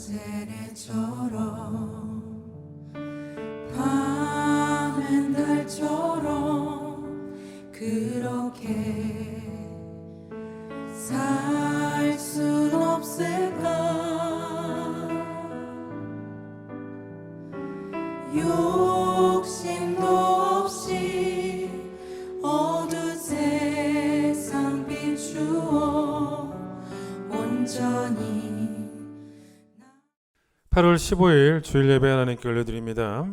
세례처럼 밤엔 달처럼 그렇게 살 순 없을까. 욕심도 없이 어두운 세상 비추어 온전히. 8월 15일 주일 예배 하나님께 올려드립니다.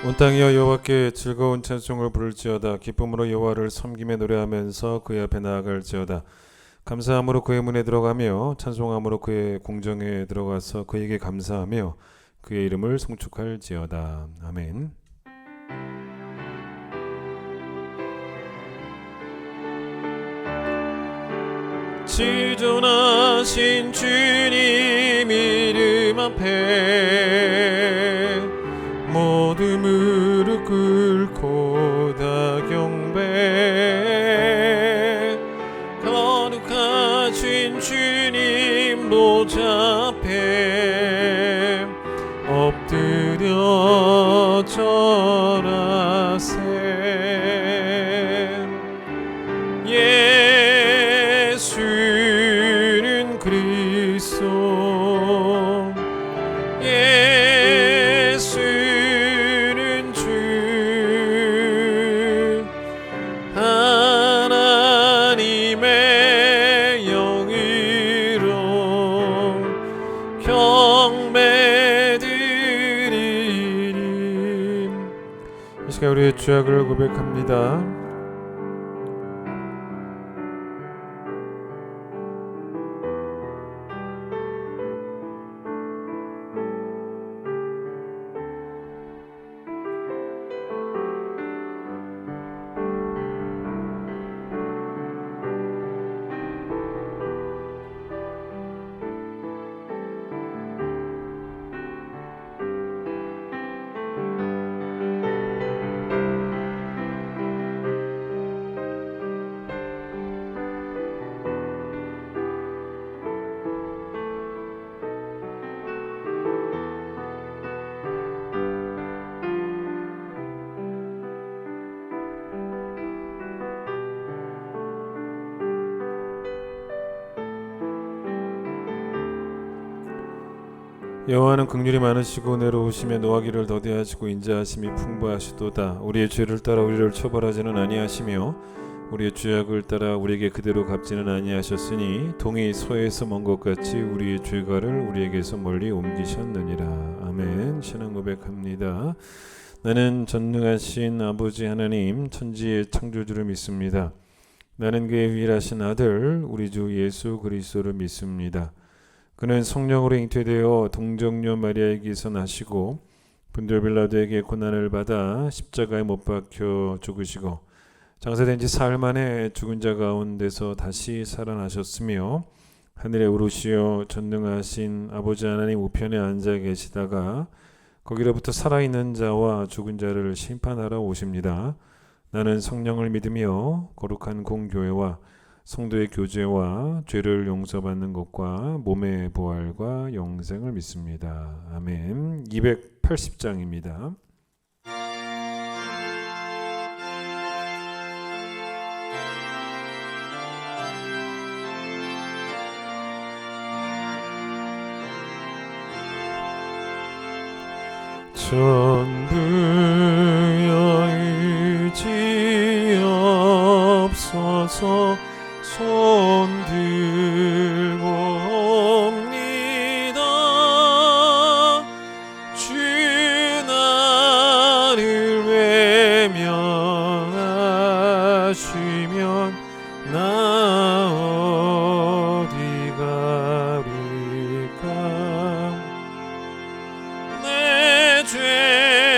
온 땅이여 여호와께 즐거운 찬송을 부를지어다. 기쁨으로 여호와를 섬기며 노래하면서 그의 앞에 나아갈지어다. 감사함으로 그의 문에 들어가며 찬송함으로 그의 궁정에 들어가서 그에게 감사하며 그의 이름을 송축할지어다. 아멘. 지존하신 주님 이름 앞에 모두 무릎 꿇고 다 경배. 거룩하신 주님 보좌 앞에 엎드려 절하세. 예수는 그리스도, 예수는 주, 하나님의 영으로 경배드리리. 이 시간 우리의 죄악을 고백합니다. 여호와는 긍휼이 많으시고 내로우시며 노하기를 더디하시고 인자하심이 풍부하시도다. 우리의 죄를 따라 우리를 처벌하지는 아니하시며 우리의 죄악을 따라 우리에게 그대로 갚지는 아니하셨으니 동이 서에서 먼 것 같이 우리의 죄가를 우리에게서 멀리 옮기셨느니라. 아멘. 신앙 고백합니다. 나는 전능하신 아버지 하나님 천지의 창조주를 믿습니다. 나는 그의 유일하신 아들 우리 주 예수 그리스도를 믿습니다. 그는 성령으로 잉태되어 동정녀 마리아에게서 나시고 본디오 빌라도에게 고난을 받아 십자가에 못 박혀 죽으시고 장사된 지 사흘 만에 죽은 자 가운데서 다시 살아나셨으며 하늘에 오르시어 전능하신 아버지 하나님 우편에 앉아 계시다가 거기로부터 살아있는 자와 죽은 자를 심판하러 오십니다. 나는 성령을 믿으며 거룩한 공교회와 성도의 교제와 죄를 용서받는 것과 몸의 부활과 영생을 믿습니다. 아멘. 280장입니다. 전부여 의지 없어서 손 들고 옵니다. 주 나를 외면하시면 나 어디 가리까. 내 죄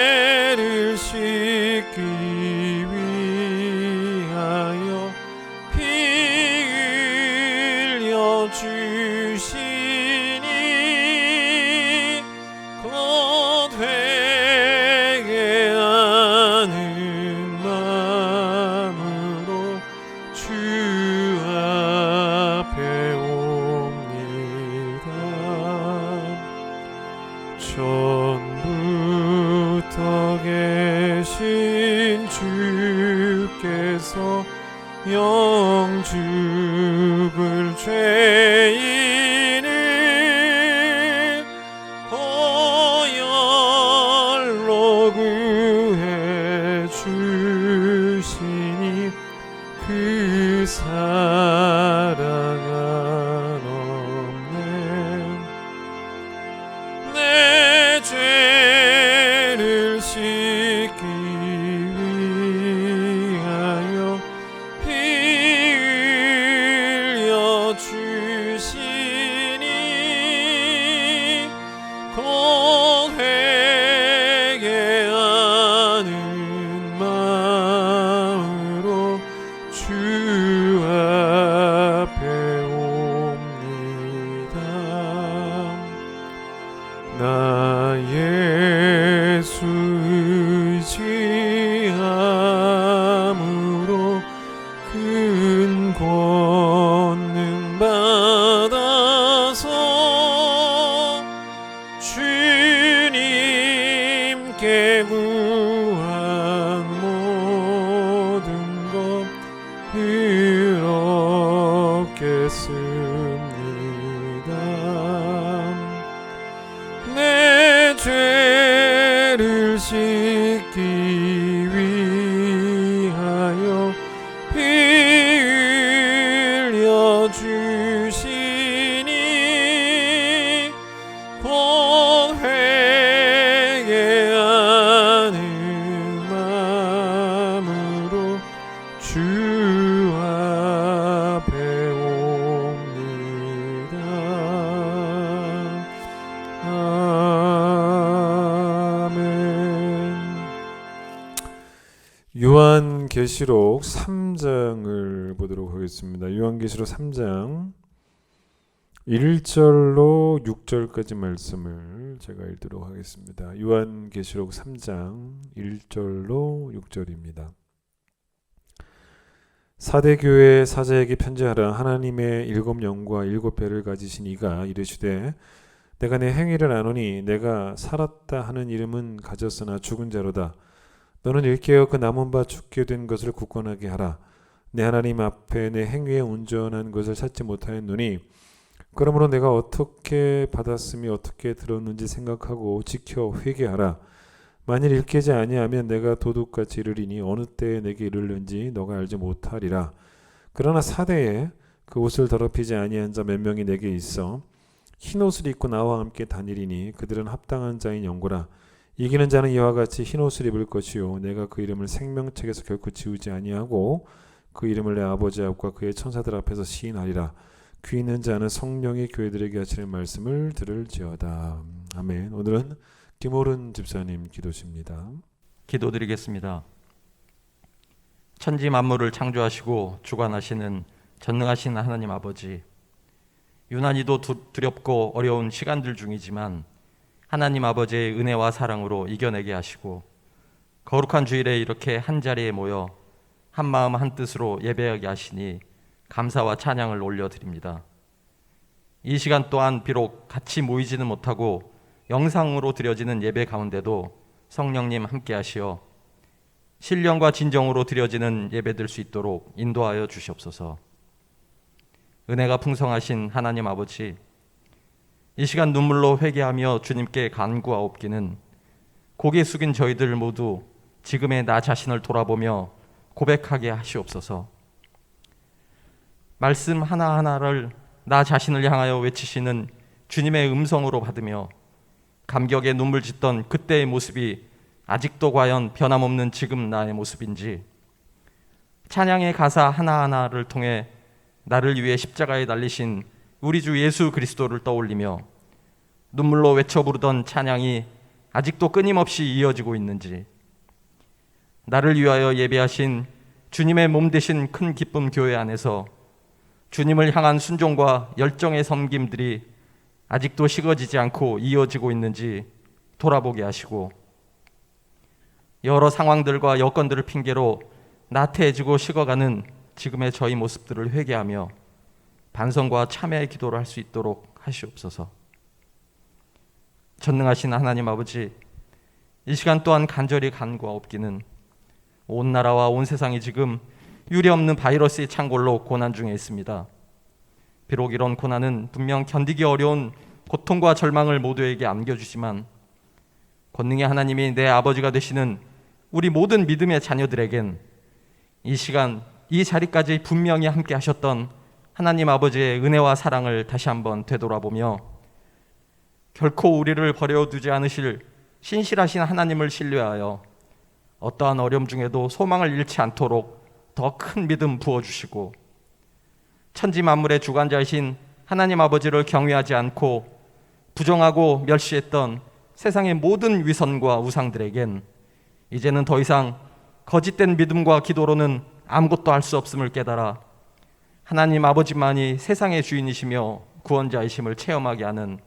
계신 주께서 영죽을 죄인을 보혈로 구해 주시니 그 사랑 한없네. 내 죄를 씻기 위하여 피 흘려 주시니 곧 회개하는 마음으로 주 앞에 옵니다. 나 예수 의지함으로 큰 권능 받아서 주님께 구한 모든 것을 얻겠습니다. 내 죄를 씻기 위하여 피 흘려 주시니 곧 회개하는 마음으로 주 앞에 옵니다. 아멘. 요한계시록 3장을 보도록 하겠습니다. 요한계시록 3장 1절로 6절까지 말씀을 제가 읽도록 하겠습니다. 요한계시록 3장 1절로 6절입니다. 사대교회 사자에게 편지하라. 하나님의 7영과 7배를 가지신 이가 이르시되 내가 내 행위를 아노니 내가 살았다 하는 이름은 가졌으나 죽은 자로다. 너는 일깨어 그 남은 바 죽게 된 것을 굳건하게 하라. 내 하나님 앞에 내 행위에 온전한 것을 찾지 못하였노니 그러므로 내가 어떻게 받았으며 어떻게 들었는지 생각하고 지켜 회개하라. 만일 일깨지 아니하면 내가 도둑같이 이르리니 어느 때에 내게 이르는지 너가 알지 못하리라. 그러나 사대에 그 옷을 더럽히지 아니한 자 몇 명이 내게 있어 흰 옷을 입고 나와 함께 다니리니 그들은 합당한 자인 영고라. 이기는 자는 이와 같이 흰 옷을 입을 것이요 내가 그 이름을 생명책에서 결코 지우지 아니하고 그 이름을 내 아버지 앞과 그의 천사들 앞에서 시인하리라. 귀 있는 자는 성령이 교회들에게 하시는 말씀을 들을지어다. 아멘. 오늘은 김오른 집사님 기도십니다. 기도드리겠습니다. 천지 만물을 창조하시고 주관하시는 전능하신 하나님 아버지, 유난히도 두렵고 어려운 시간들 중이지만 하나님 아버지의 은혜와 사랑으로 이겨내게 하시고 거룩한 주일에 이렇게 한자리에 모여 한마음 한뜻으로 예배하게 하시니 감사와 찬양을 올려드립니다. 이 시간 또한 비록 같이 모이지는 못하고 영상으로 드려지는 예배 가운데도 성령님 함께 하시어 신령과 진정으로 드려지는 예배 될 수 있도록 인도하여 주시옵소서. 은혜가 풍성하신 하나님 아버지, 이 시간 눈물로 회개하며 주님께 간구하옵기는 고개 숙인 저희들 모두 지금의 나 자신을 돌아보며 고백하게 하시옵소서. 말씀 하나하나를 나 자신을 향하여 외치시는 주님의 음성으로 받으며 감격에 눈물 짓던 그때의 모습이 아직도 과연 변함없는 지금 나의 모습인지, 찬양의 가사 하나하나를 통해 나를 위해 십자가에 달리신 우리 주 예수 그리스도를 떠올리며 눈물로 외쳐 부르던 찬양이 아직도 끊임없이 이어지고 있는지, 나를 위하여 예배하신 주님의 몸 되신 큰 기쁨 교회 안에서 주님을 향한 순종과 열정의 섬김들이 아직도 식어지지 않고 이어지고 있는지 돌아보게 하시고, 여러 상황들과 여건들을 핑계로 나태해지고 식어가는 지금의 저희 모습들을 회개하며 반성과 참회의 기도를 할 수 있도록 하시옵소서. 전능하신 하나님 아버지, 이 시간 또한 간절히 간구하옵기는 온 나라와 온 세상이 지금 유례없는 바이러스의 창궐로 고난 중에 있습니다. 비록 이런 고난은 분명 견디기 어려운 고통과 절망을 모두에게 안겨주지만 권능의 하나님이 내 아버지가 되시는 우리 모든 믿음의 자녀들에겐 이 시간 이 자리까지 분명히 함께 하셨던 하나님 아버지의 은혜와 사랑을 다시 한번 되돌아보며 결코 우리를 버려두지 않으실 신실하신 하나님을 신뢰하여 어떠한 어려움 중에도 소망을 잃지 않도록 더 큰 믿음 부어주시고 천지 만물의 주관자이신 하나님 아버지를 경외하지 않고 부정하고 멸시했던 세상의 모든 위선과 우상들에겐 이제는 더 이상 거짓된 믿음과 기도로는 아무것도 할 수 없음을 깨달아 하나님 아버지만이 세상의 주인이시며 구원자이심을 체험하게 하는,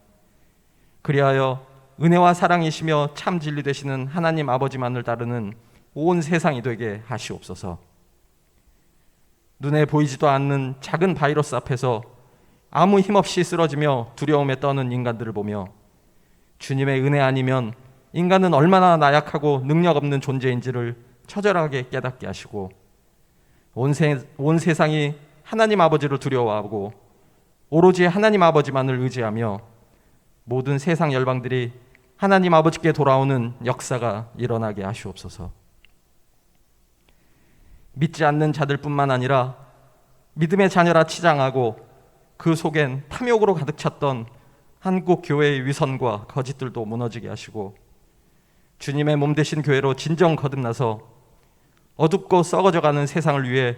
그리하여 은혜와 사랑이시며 참 진리 되시는 하나님 아버지만을 따르는 온 세상이 되게 하시옵소서. 눈에 보이지도 않는 작은 바이러스 앞에서 아무 힘없이 쓰러지며 두려움에 떠는 인간들을 보며 주님의 은혜 아니면 인간은 얼마나 나약하고 능력 없는 존재인지를 처절하게 깨닫게 하시고 온 세상이 하나님 아버지를 두려워하고 오로지 하나님 아버지만을 의지하며 모든 세상 열방들이 하나님 아버지께 돌아오는 역사가 일어나게 하시옵소서. 믿지 않는 자들뿐만 아니라 믿음의 자녀라 치장하고 그 속엔 탐욕으로 가득 찼던 한국 교회의 위선과 거짓들도 무너지게 하시고 주님의 몸 되신 교회로 진정 거듭나서 어둡고 썩어져가는 세상을 위해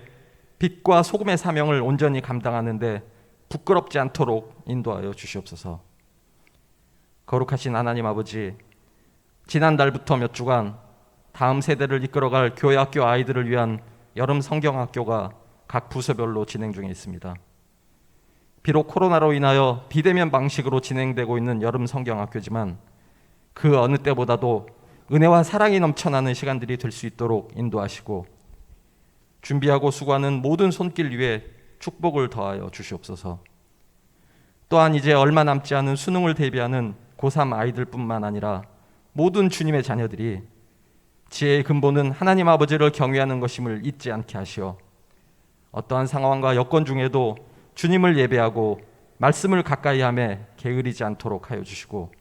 빛과 소금의 사명을 온전히 감당하는데 부끄럽지 않도록 인도하여 주시옵소서. 거룩하신 하나님 아버지, 지난달부터 몇 주간 다음 세대를 이끌어갈 교회학교 아이들을 위한 여름 성경학교가 각 부서별로 진행 중에 있습니다. 비록 코로나로 인하여 비대면 방식으로 진행되고 있는 여름 성경학교지만 그 어느 때보다도 은혜와 사랑이 넘쳐나는 시간들이 될 수 있도록 인도하시고 준비하고 수고하는 모든 손길 위에 축복을 더하여 주시옵소서. 또한 이제 얼마 남지 않은 수능을 대비하는 고3 아이들뿐만 아니라 모든 주님의 자녀들이 지혜의 근본은 하나님 아버지를 경외하는 것임을 잊지 않게 하시어 어떠한 상황과 여건 중에도 주님을 예배하고 말씀을 가까이 하며 게으르지 않도록 하여 주시고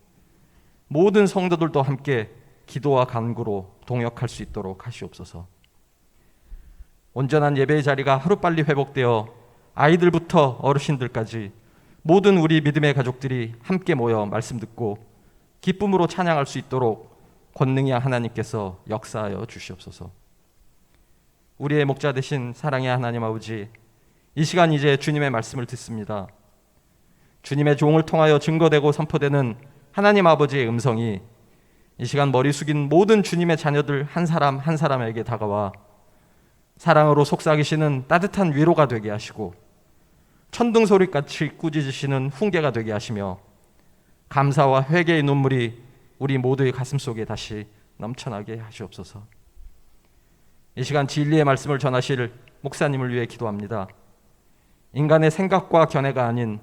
모든 성도들도 함께 기도와 간구로 동역할 수 있도록 하시옵소서. 온전한 예배의 자리가 하루빨리 회복되어 아이들부터 어르신들까지 모든 우리 믿음의 가족들이 함께 모여 말씀 듣고 기쁨으로 찬양할 수 있도록 권능의 하나님께서 역사하여 주시옵소서. 우리의 목자 되신 사랑의 하나님 아버지, 이 시간 이제 주님의 말씀을 듣습니다. 주님의 종을 통하여 증거되고 선포되는 하나님 아버지의 음성이 이 시간 머리 숙인 모든 주님의 자녀들 한 사람 한 사람에게 다가와 사랑으로 속삭이시는 따뜻한 위로가 되게 하시고 천둥소리같이 꾸짖으시는 훈계가 되게 하시며 감사와 회개의 눈물이 우리 모두의 가슴 속에 다시 넘쳐나게 하시옵소서. 이 시간 진리의 말씀을 전하실 목사님을 위해 기도합니다. 인간의 생각과 견해가 아닌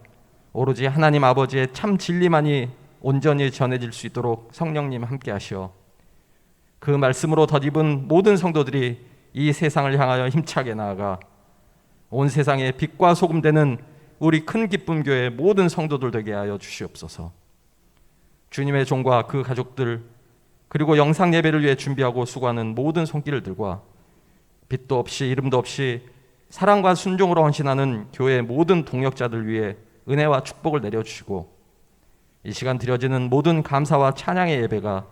오로지 하나님 아버지의 참 진리만이 온전히 전해질 수 있도록 성령님 함께 하시어 그 말씀으로 덧입은 모든 성도들이 이 세상을 향하여 힘차게 나아가 온 세상에 빛과 소금 되는 우리 큰 기쁨 교회 모든 성도들 되게 하여 주시옵소서. 주님의 종과 그 가족들 그리고 영상 예배를 위해 준비하고 수고하는 모든 손길들과 빛도 없이 이름도 없이 사랑과 순종으로 헌신하는 교회의 모든 동역자들 위해 은혜와 축복을 내려주시고 이 시간 드려지는 모든 감사와 찬양의 예배가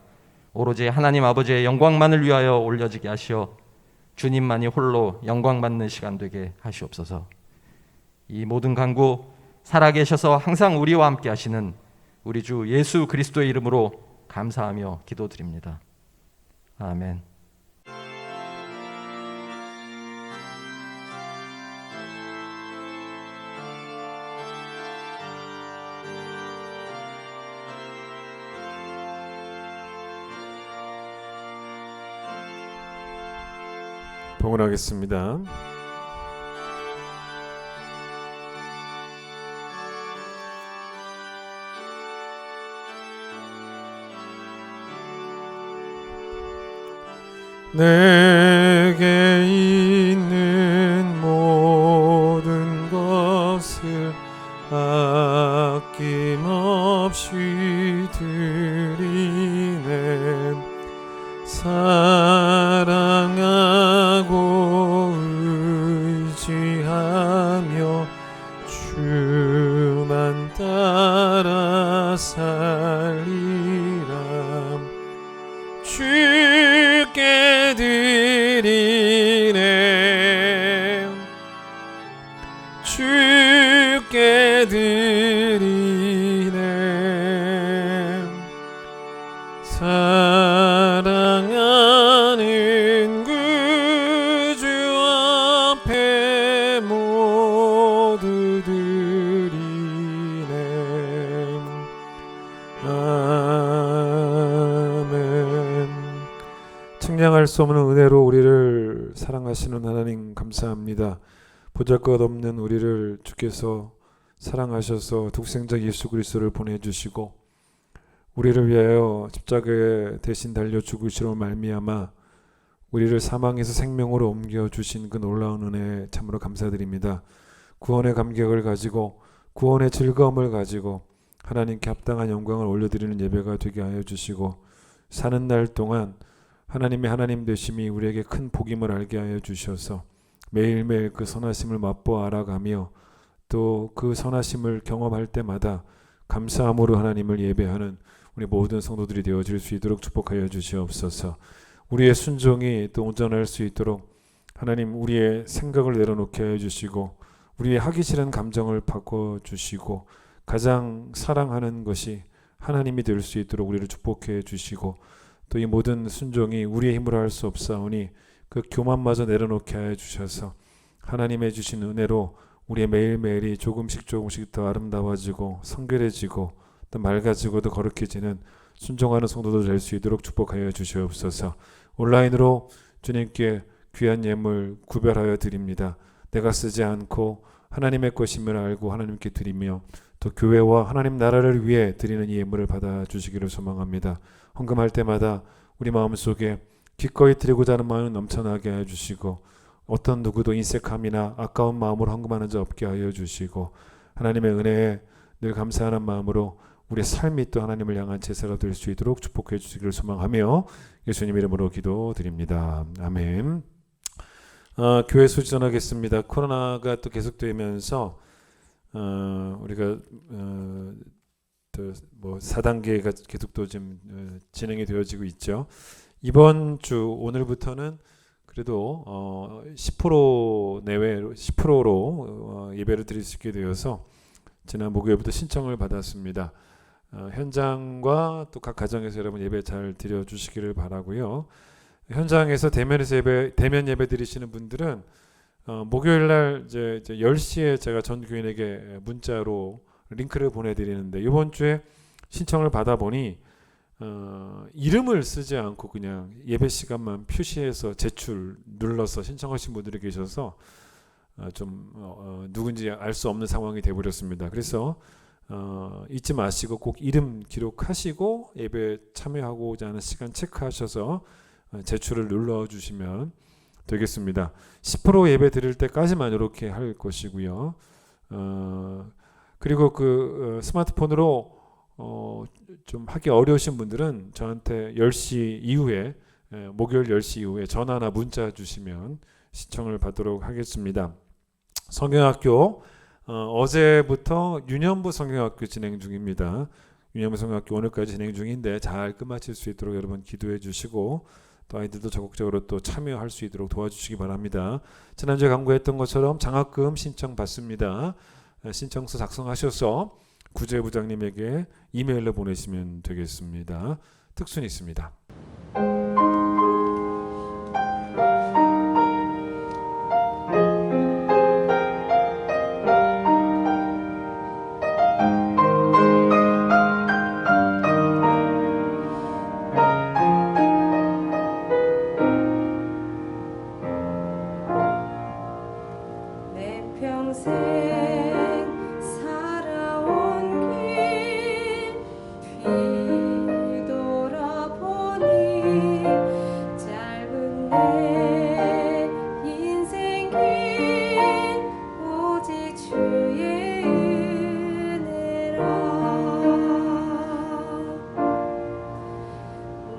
오로지 하나님 아버지의 영광만을 위하여 올려지게 하시어 주님만이 홀로 영광받는 시간 되게 하시옵소서. 이 모든 간구 살아계셔서 항상 우리와 함께 하시는 우리 주 예수 그리스도의 이름으로 감사하며 기도드립니다. 아멘. 봉헌하겠습니다. 내게 있는 모든 것을 아낌없이 드리네. 사랑하고 의지하며 주만 따라 살리라. 주께 드리네. 주께 드리네. 사랑하는 구주 앞에 모두 드리네. 아멘. 측량할 수 없는 은혜로 우리를 사랑하시는 하나님 감사합니다. 보잘것없는 우리를 주께서 사랑하셔서 독생자 예수 그리스도를 보내주시고 우리를 위하여 십자가에 대신 달려 죽으시로 말미암아 우리를 사망에서 생명으로 옮겨주신 그 놀라운 은혜에 참으로 감사드립니다. 구원의 감격을 가지고 구원의 즐거움을 가지고 하나님께 합당한 영광을 올려드리는 예배가 되게 하여 주시고 사는 날 동안 하나님의 하나님 되심이 우리에게 큰 복임을 알게 하여 주셔서 매일매일 그 선하심을 맛보아 알아가며 또 그 선하심을 경험할 때마다 감사함으로 하나님을 예배하는 우리 모든 성도들이 되어질 수 있도록 축복하여 주시옵소서. 우리의 순종이 또 온전할 수 있도록 하나님 우리의 생각을 내려놓게 하여 주시고 우리의 하기 싫은 감정을 바꿔주시고 가장 사랑하는 것이 하나님이 될 수 있도록 우리를 축복해 주시고 또 이 모든 순종이 우리의 힘으로 할 수 없사오니 그 교만마저 내려놓게 하여 주셔서 하나님의 주신 은혜로 우리의 매일매일이 조금씩 더 아름다워지고 성결해지고 또 맑아지고도 거룩해지는 순종하는 성도들 될 수 있도록 축복하여 주시옵소서. 온라인으로 주님께 귀한 예물 구별하여 드립니다. 내가 쓰지 않고 하나님의 것임을 알고 하나님께 드리며 또 교회와 하나님 나라를 위해 드리는 이 예물을 받아주시기를 소망합니다. 헌금할 때마다 우리 마음속에 기꺼이 드리고자 하는 마음을 넘쳐나게 해주시고 어떤 누구도 인색함이나 아까운 마음으로 헌금하는 자 없게 하여 주시고 하나님의 은혜에 늘 감사하는 마음으로 우리의 삶이 또 하나님을 향한 제사가 될 수 있도록 축복해 주시기를 소망하며 예수님 이름으로 기도드립니다. 아멘. 교회 소식 전하겠습니다. 코로나가 또 계속되면서 우리가 또 뭐 4단계가 계속 또 지금 진행이 되어지고 있죠. 이번 주 오늘부터는 그래도 10% 내외로 10%로 예배를 드릴 수 있게 되어서 지난 목요일부터 신청을 받았습니다. 현장과 또 각 가정에서 여러분 예배 잘 드려 주시기를 바라고요. 현장에서 대면 예배 드리시는 분들은 목요일 날 이제 10시에 제가 전 교인에게 문자로 링크를 보내드리는데 이번 주에 신청을 받아보니 이름을 쓰지 않고 그냥 예배 시간만 표시해서 제출 눌러서 신청하신 분들이 계셔서 좀 누군지 알 수 없는 상황이 되어버렸습니다. 그래서 잊지 마시고 꼭 이름 기록하시고 예배 참여하고자 하는 시간 체크하셔서 제출을 눌러주시면 되겠습니다. 10% 예배 드릴 때까지만 이렇게 할 것이고요. 그리고 그 스마트폰으로 좀 하기 어려우신 분들은 저한테 10시 이후에 목요일 10시 이후에 전화나 문자 주시면 신청을 받도록 하겠습니다. 성경학교 어제부터 유년부 성경학교 진행 중입니다. 유년부 성경학교 오늘까지 진행 중인데 잘 끝마칠 수 있도록 여러분 기도해 주시고 또 아이들도 적극적으로 또 참여할 수 있도록 도와주시기 바랍니다. 지난주에 강구했던 것처럼 장학금 신청 받습니다. 신청서 작성하셔서 구제부장님에게 이메일로 보내시면 되겠습니다. 특순이 있습니다. 살아온 길 뒤돌아보니 내 인생 길 오직 주의 은혜라.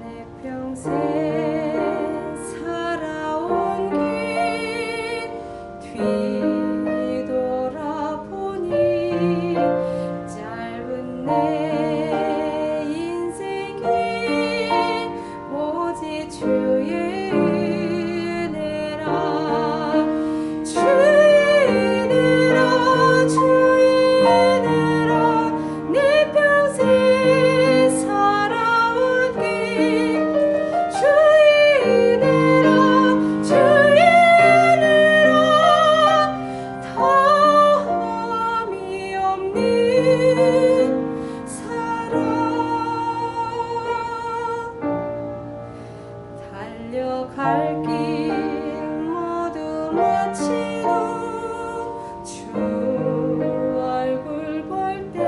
내 평생 살아온 길 뒤돌아보니 짧은 내 인생 길 오직 주의 은혜라. 주의 은혜라 주의 은혜라 내 평생 살아온 길 주의 은혜라 주의 은혜라 다함이 없는 사랑. 달려갈 길 모두 마치고 주 얼굴 볼 때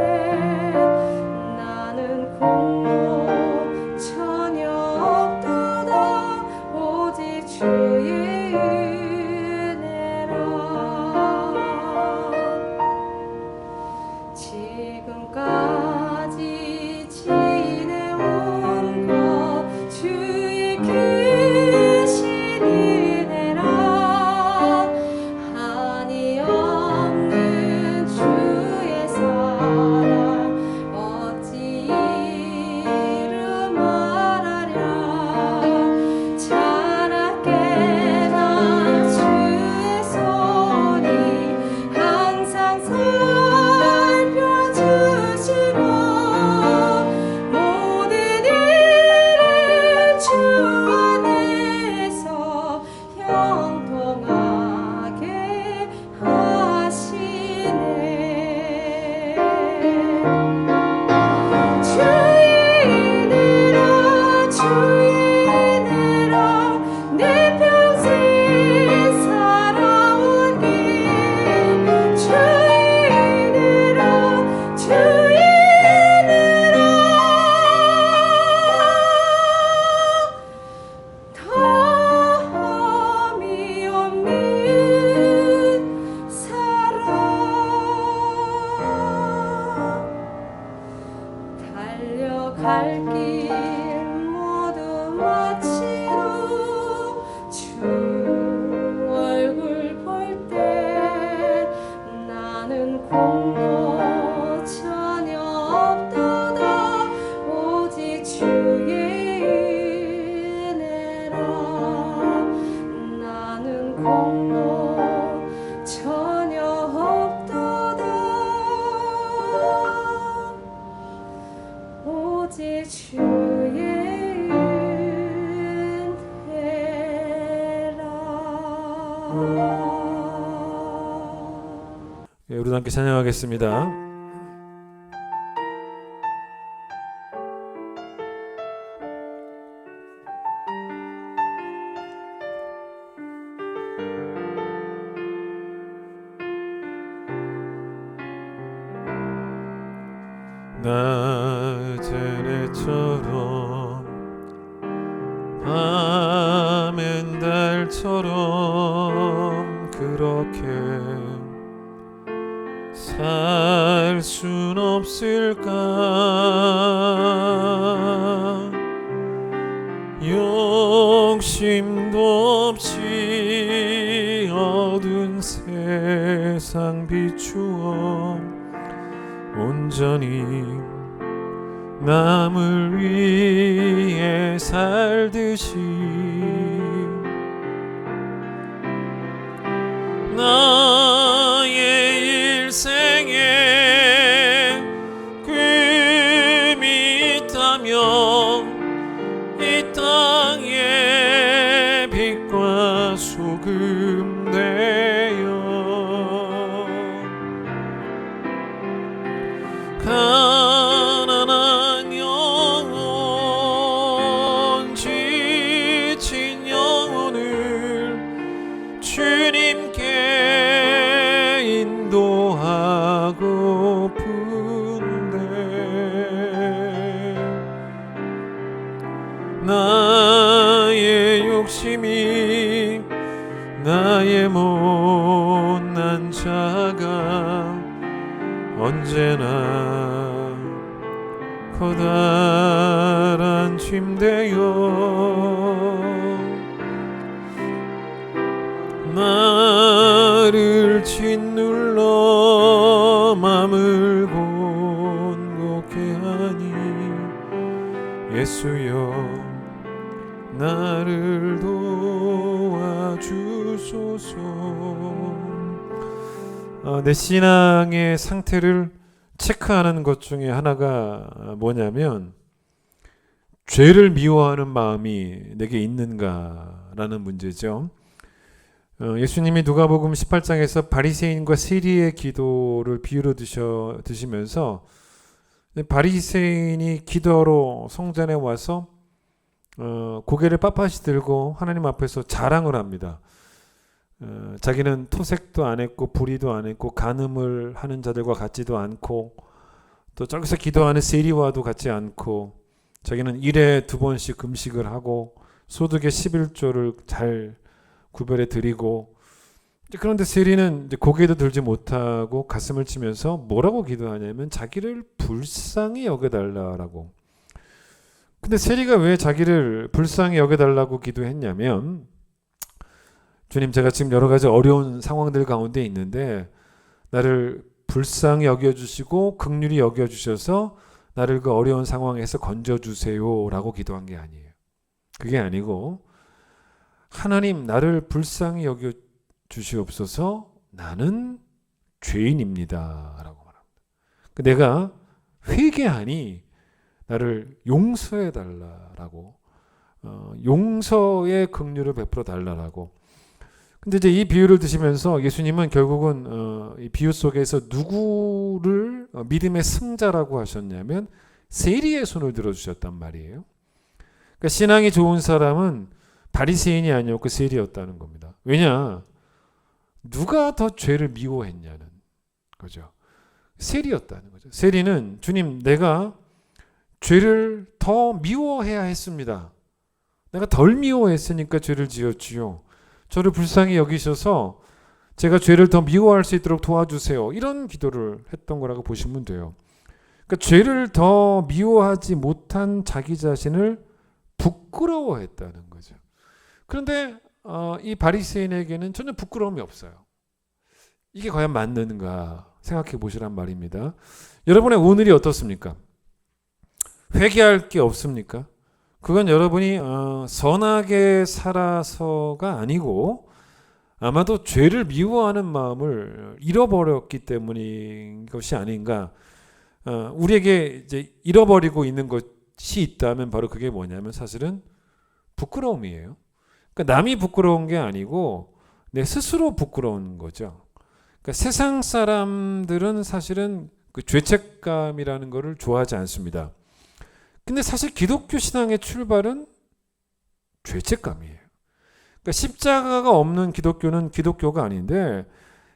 나는 공로 전혀 없도다 오직 주의 은혜라. 지금까지 지내온 것 주의 크신 은혜라. 한이 없는 주의 사랑 어찌 이루 말하랴. 자나깨나 주의 손이 항상 살펴주시고 모든 일을 주 안에서 형통하게 하시네. 주의 은혜라 주의 은혜라 내 평생 살아온 길 주의 은혜라 주의 은혜라 다함이 없는 사랑. 달려갈 길 모두 마치고 주 얼굴 볼 때 나는 공로 전혀 없도다 오직 주의 은혜라. 나는 공로 전혀 없도다 오직 주의 은혜라. 예, 우리 함께 찬양하겠습니다. 낮은 해처럼 밤엔 달처럼 그렇게 살 순 없을까. 욕심도 없이 어두운 세상 비추어 온전히 남을 위해 살듯이 나의 일생에 꿈이 있다면 이 땅에 빛과 소금 되어 가난한 영혼 지친 영혼을 주님께 인도하고픈데 나의 욕심이 하니 나의 못난 자가 언제나 커다란 침대여 나를 짓눌러 맘을 곤곡해 하니 예수여 나를 도와주소서. 내 신앙의 상태를 체크하는 것 중에 하나가 뭐냐면 죄를 미워하는 마음이 내게 있는가라는 문제죠. 예수님이 누가복음 18장에서 바리새인과 세리의 기도를 비유로 드시면서 바리새인이 기도하러 성전에 와서 고개를 빳빳이 들고 하나님 앞에서 자랑을 합니다. 자기는 토색도 안 했고 불의도 안 했고 간음을 하는 자들과 같지도 않고 또 저기서 기도하는 세리와도 같지 않고 자기는 1회 2번씩 금식을 하고 소득의 11조를 잘 구별해 드리고, 그런데 세리는 고개도 들지 못하고 가슴을 치면서 뭐라고 기도하냐면 자기를 불쌍히 여겨달라라고. 근데 세리가 왜 자기를 불쌍히 여겨달라고 기도했냐면, 주님, 제가 지금 여러 가지 어려운 상황들 가운데 있는데 나를 불쌍히 여겨주시고 긍휼히 여겨주셔서 나를 그 어려운 상황에서 건져주세요 라고 기도한 게 아니에요. 그게 아니고, 하나님 나를 불쌍히 여겨주시옵소서, 나는 죄인입니다 라고 말합니다. 내가 회개하니 나를 용서해 달라라고, 용서의 긍휼을 베풀어 달라라고. 근데 이제 이 비유를 드시면서 예수님은 결국은 이 비유 속에서 누구를 믿음의 승자라고 하셨냐면 세리의 손을 들어주셨단 말이에요. 그러니까 신앙이 좋은 사람은 바리새인이 아니었고 세리였다는 겁니다. 왜냐? 누가 더 죄를 미워했냐는 거죠. 세리였다는 거죠. 세리는 주님, 내가 죄를 더 미워해야 했습니다. 내가 덜 미워했으니까 죄를 지었지요. 저를 불쌍히 여기셔서 제가 죄를 더 미워할 수 있도록 도와주세요. 이런 기도를 했던 거라고 보시면 돼요. 그러니까 죄를 더 미워하지 못한 자기 자신을 부끄러워했다는 거죠. 그런데 이 바리새인에게는 전혀 부끄러움이 없어요. 이게 과연 맞는가 생각해 보시란 말입니다. 여러분의 오늘이 어떻습니까? 회개할 게 없습니까? 그건 여러분이 선하게 살아서가 아니고 아마도 죄를 미워하는 마음을 잃어버렸기 때문인 것이 아닌가. 우리에게 이제 잃어버리고 있는 것이 있다면 바로 그게 뭐냐면 사실은 부끄러움이에요. 그러니까 남이 부끄러운 게 아니고 내 스스로 부끄러운 거죠. 그러니까 세상 사람들은 사실은 그 죄책감이라는 것을 좋아하지 않습니다. 근데 사실 기독교 신앙의 출발은 죄책감이에요. 그러니까 십자가가 없는 기독교는 기독교가 아닌데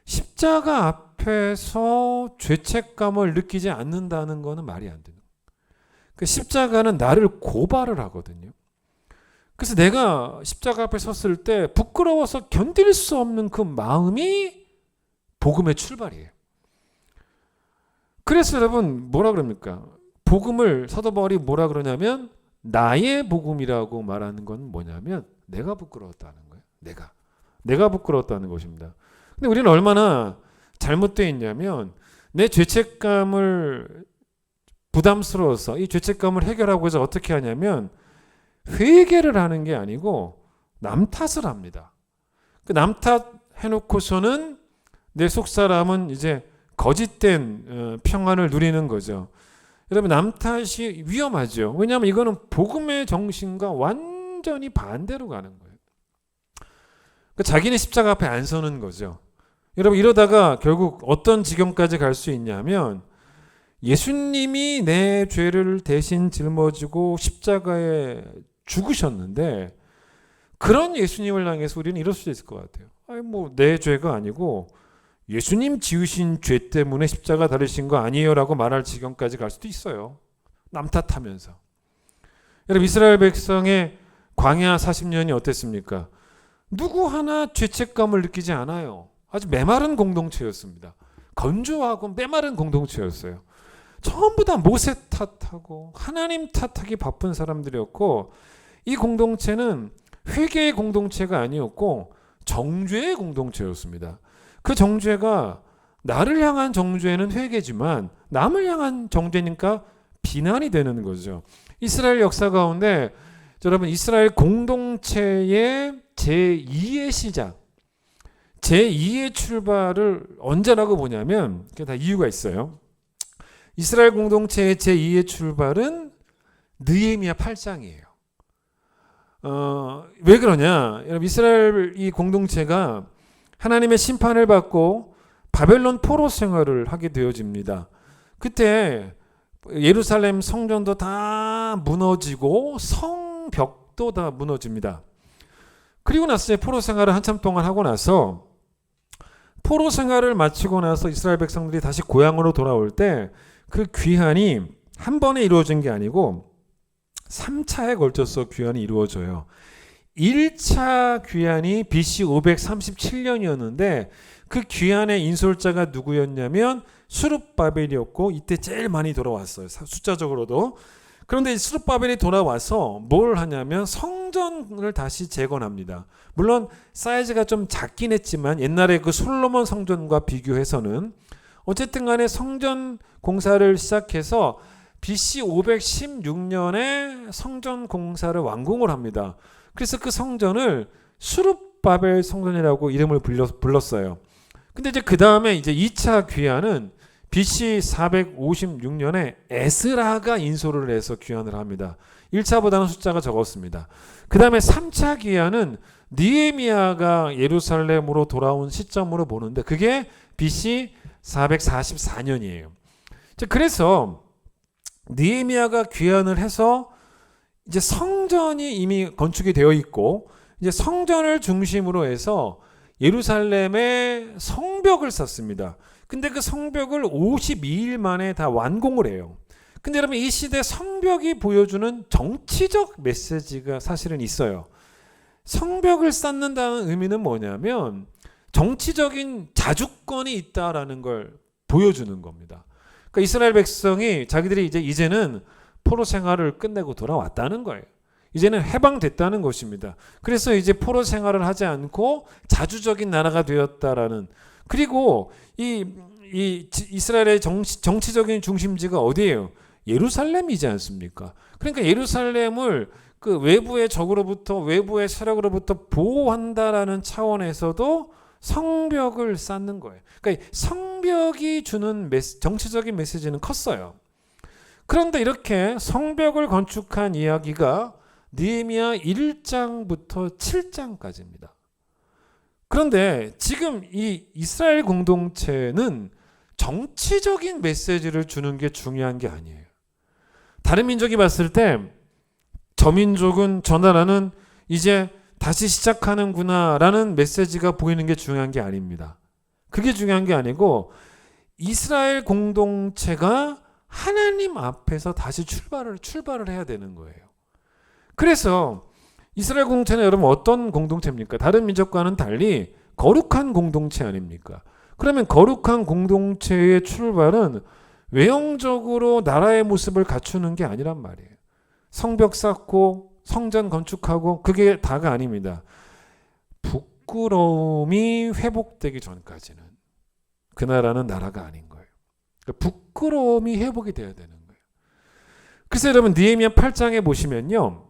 십자가 앞에서 죄책감을 느끼지 않는다는 것은 말이 안 되는 거예요. 그러니까 십자가는 나를 고발을 하거든요. 그래서 내가 십자가 앞에 섰을 때 부끄러워서 견딜 수 없는 그 마음이 복음의 출발이에요. 그래서 여러분 뭐라 그럽니까? 복음을 사도 바울이 뭐라 그러냐면 나의 복음이라고 말하는 건 뭐냐면 내가 부끄러웠다는 거예요. 내가 부끄러웠다는 것입니다. 근데 우리는 얼마나 잘못되어 있냐면 내 죄책감을 부담스러워서 이 죄책감을 해결하고 해서 어떻게 하냐면 회개를 하는 게 아니고 남 탓을 합니다. 그 남 탓해놓고서는 내 속사람은 이제 거짓된 평안을 누리는 거죠. 여러분 남 탓이 위험하죠. 왜냐하면 이거는 복음의 정신과 완전히 반대로 가는 거예요. 그러니까 자기는 십자가 앞에 안 서는 거죠. 여러분 이러다가 결국 어떤 지경까지 갈 수 있냐면 예수님이 내 죄를 대신 짊어지고 십자가에 죽으셨는데 그런 예수님을 향해서 우리는 이럴 수도 있을 것 같아요. 아니 뭐 내 죄가 아니고 예수님 지으신 죄 때문에 십자가 달리신 거 아니에요 라고 말할 지경까지 갈 수도 있어요. 남 탓하면서. 여러분 이스라엘 백성의 광야 40년이 어땠습니까? 누구 하나 죄책감을 느끼지 않아요. 아주 메마른 공동체였습니다. 건조하고 메마른 공동체였어요. 전부 다 모세 탓하고 하나님 탓하기 바쁜 사람들이었고, 이 공동체는 회개의 공동체가 아니었고 정죄의 공동체였습니다. 그 정죄가 나를 향한 정죄는 회개지만 남을 향한 정죄니까 비난이 되는 거죠. 이스라엘 역사 가운데 여러분, 이스라엘 공동체의 제2의 시작, 제2의 출발을 언제라고 보냐면, 그게 다 이유가 있어요. 이스라엘 공동체의 제2의 출발은 느헤미야 8장이에요. 왜 그러냐? 여러분, 이스라엘 이 공동체가 하나님의 심판을 받고 바벨론 포로 생활을 하게 되어집니다. 그때 예루살렘 성전도 다 무너지고 성벽도 다 무너집니다. 그리고 나서 포로 생활을 한참 동안 하고 나서, 포로 생활을 마치고 나서 이스라엘 백성들이 다시 고향으로 돌아올 때 그 귀환이 한 번에 이루어진 게 아니고 3차에 걸쳐서 귀환이 이루어져요. 1차 귀환이 BC 537년이었는데 그 귀환의 인솔자가 누구였냐면 수룹바벨이었고, 이때 제일 많이 돌아왔어요, 숫자적으로도. 그런데 수룹바벨이 돌아와서 뭘 하냐면 성전을 다시 재건합니다. 물론 사이즈가 좀 작긴 했지만 옛날에 그 솔로몬 성전과 비교해서는, 어쨌든 간에 성전 공사를 시작해서 BC 516년에 성전 공사를 완공을 합니다. 그래서 그 성전을 수룹바벨 성전이라고 이름을 불렀어요. 근데 이제 그 다음에 이제 2차 귀환은 BC 456년에 에스라가 인솔을 해서 귀환을 합니다. 1차보다는 숫자가 적었습니다. 그 다음에 3차 귀환은 느헤미야가 예루살렘으로 돌아온 시점으로 보는데 그게 BC 444년이에요. 그래서 느헤미야가 귀환을 해서 이제 성전이 이미 건축이 되어 있고, 이제 성전을 중심으로 해서 예루살렘에 성벽을 쌓습니다. 근데 그 성벽을 52일 만에 다 완공을 해요. 근데 여러분, 이 시대 성벽이 보여주는 정치적 메시지가 사실은 있어요. 성벽을 쌓는다는 의미는 뭐냐면 정치적인 자주권이 있다라는 걸 보여주는 겁니다. 그러니까 이스라엘 백성이 자기들이 이제는 포로 생활을 끝내고 돌아왔다는 거예요. 이제는 해방됐다는 것입니다. 그래서 이제 포로 생활을 하지 않고 자주적인 나라가 되었다라는. 그리고 이 이스라엘의 정치적인 중심지가 어디예요? 예루살렘이지 않습니까? 그러니까 예루살렘을 그 외부의 적으로부터, 외부의 세력으로부터 보호한다라는 차원에서도 성벽을 쌓는 거예요. 그러니까 성벽이 주는 정치적인 메시지는 컸어요. 그런데 이렇게 성벽을 건축한 이야기가 느헤미야 1장부터 7장까지입니다. 그런데 지금 이 이스라엘 공동체는 정치적인 메시지를 주는 게 중요한 게 아니에요. 다른 민족이 봤을 때 저 민족은, 저 나라는 이제 다시 시작하는구나 라는 메시지가 보이는 게 중요한 게 아닙니다. 그게 중요한 게 아니고 이스라엘 공동체가 하나님 앞에서 다시 출발을 해야 되는 거예요. 그래서 이스라엘 공동체는 여러분 어떤 공동체입니까? 다른 민족과는 달리 거룩한 공동체 아닙니까? 그러면 거룩한 공동체의 출발은 외형적으로 나라의 모습을 갖추는 게 아니란 말이에요. 성벽 쌓고 성전 건축하고 그게 다가 아닙니다. 부끄러움이 회복되기 전까지는 그 나라는 나라가 아닌 거예요. 그러니까 부끄러움이 회복이 돼야 되는 거예요. 그래서 여러분 느헤미야 8장에 보시면요,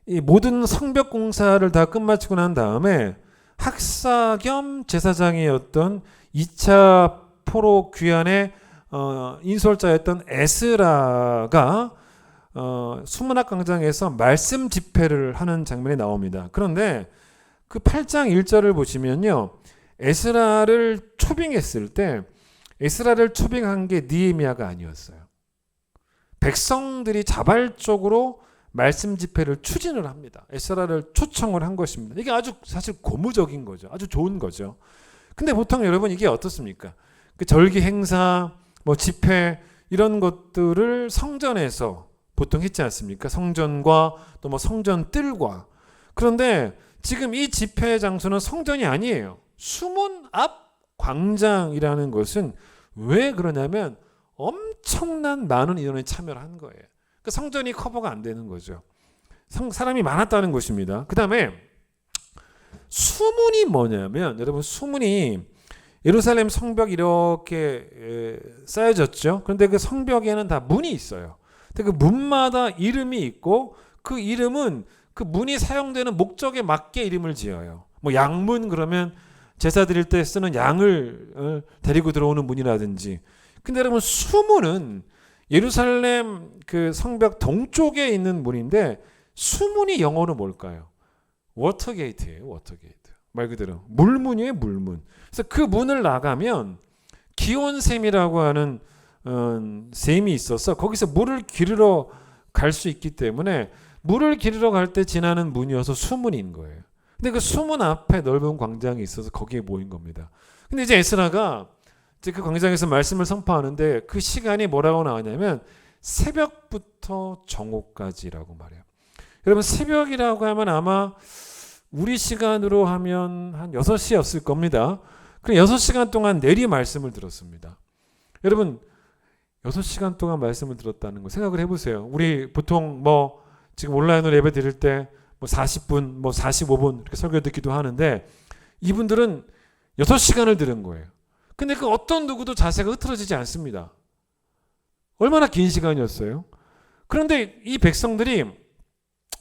이 모든 성벽 공사를 다 끝마치고 난 다음에 학사 겸 제사장이었던 2차 포로 귀환의 인솔자였던 에스라가 수문학 광장에서 말씀 집회를 하는 장면이 나옵니다. 그런데 그 8장 1절을 보시면요, 에스라를 초빙했을 때 에스라를 초빙한 게 느헤미야가 아니었어요. 백성들이 자발적으로 말씀 집회를 추진을 합니다. 에스라를 초청을 한 것입니다. 이게 아주 사실 고무적인 거죠. 아주 좋은 거죠. 근데 보통 여러분 이게 어떻습니까? 그 절기 행사, 뭐 집회 이런 것들을 성전에서 보통 했지 않습니까? 성전과 또 뭐 성전 뜰과. 그런데 지금 이 집회 장소는 성전이 아니에요. 수문 앞 광장이라는 것은 왜 그러냐면 엄청난 많은 인원이 참여를 한 거예요. 그 성전이 커버가 안 되는 거죠. 사람이 많았다는 것입니다. 그 다음에 수문이 뭐냐면, 여러분, 수문이 예루살렘 성벽 이렇게 쌓여졌죠. 그런데 그 성벽에는 다 문이 있어요. 근데 그 문마다 이름이 있고, 그 이름은 그 문이 사용되는 목적에 맞게 이름을 지어요. 뭐 양문 그러면 제사 드릴 때 쓰는 양을 데리고 들어오는 문이라든지. 근데 여러분, 수문은 예루살렘 그 성벽 동쪽에 있는 문인데, 수문이 영어로 뭘까요? 워터게이트예요. 워터게이트. 말 그대로 물문이에요. 물문. 그래서 그 문을 나가면 기온샘이라고 하는 샘이 있어서 거기서 물을 기르러 갈 수 있기 때문에 물을 기르러 갈 때 지나는 문이어서 수문인 거예요. 근데 그 수문 앞에 넓은 광장이 있어서 거기에 모인 겁니다. 근데 이제 에스라가 이제 그 광장에서 말씀을 선포하는데 그 시간이 뭐라고 나오냐면 새벽부터 정오까지라고 말해요. 여러분, 새벽이라고 하면 아마 우리 시간으로 하면 한 6시였을 겁니다. 그럼 6시간 동안 내리 말씀을 들었습니다. 여러분, 6시간 동안 말씀을 들었다는 거 생각을 해보세요. 우리 보통 뭐 지금 온라인으로 예배 드릴 때 뭐 40분, 뭐 45분 이렇게 설교 듣기도 하는데 이분들은 6시간을 들은 거예요. 근데 그 어떤 누구도 자세가 흐트러지지 않습니다. 얼마나 긴 시간이었어요. 그런데 이 백성들이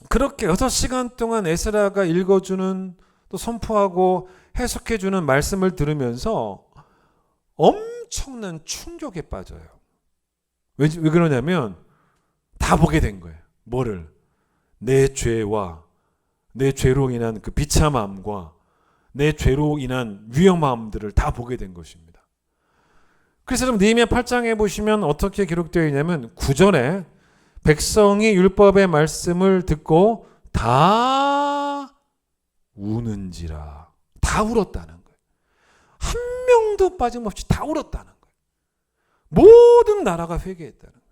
그렇게 6시간 동안 에스라가 읽어주는, 또 선포하고 해석해주는 말씀을 들으면서 엄청난 충격에 빠져요. 왜 그러냐면 다 보게 된 거예요. 뭐를? 내 죄와 내 죄로 인한 그 비참함과 내 죄로 인한 위험함들을 다 보게 된 것입니다. 그래서 여러분, 느헤미야 8장에 보시면 어떻게 기록되어 있냐면 9절에 백성이 율법의 말씀을 듣고 다 우는지라. 다 울었다는 거예요. 한 명도 빠짐없이 다 울었다는 거예요. 모든 나라가 회개했다는 거예요.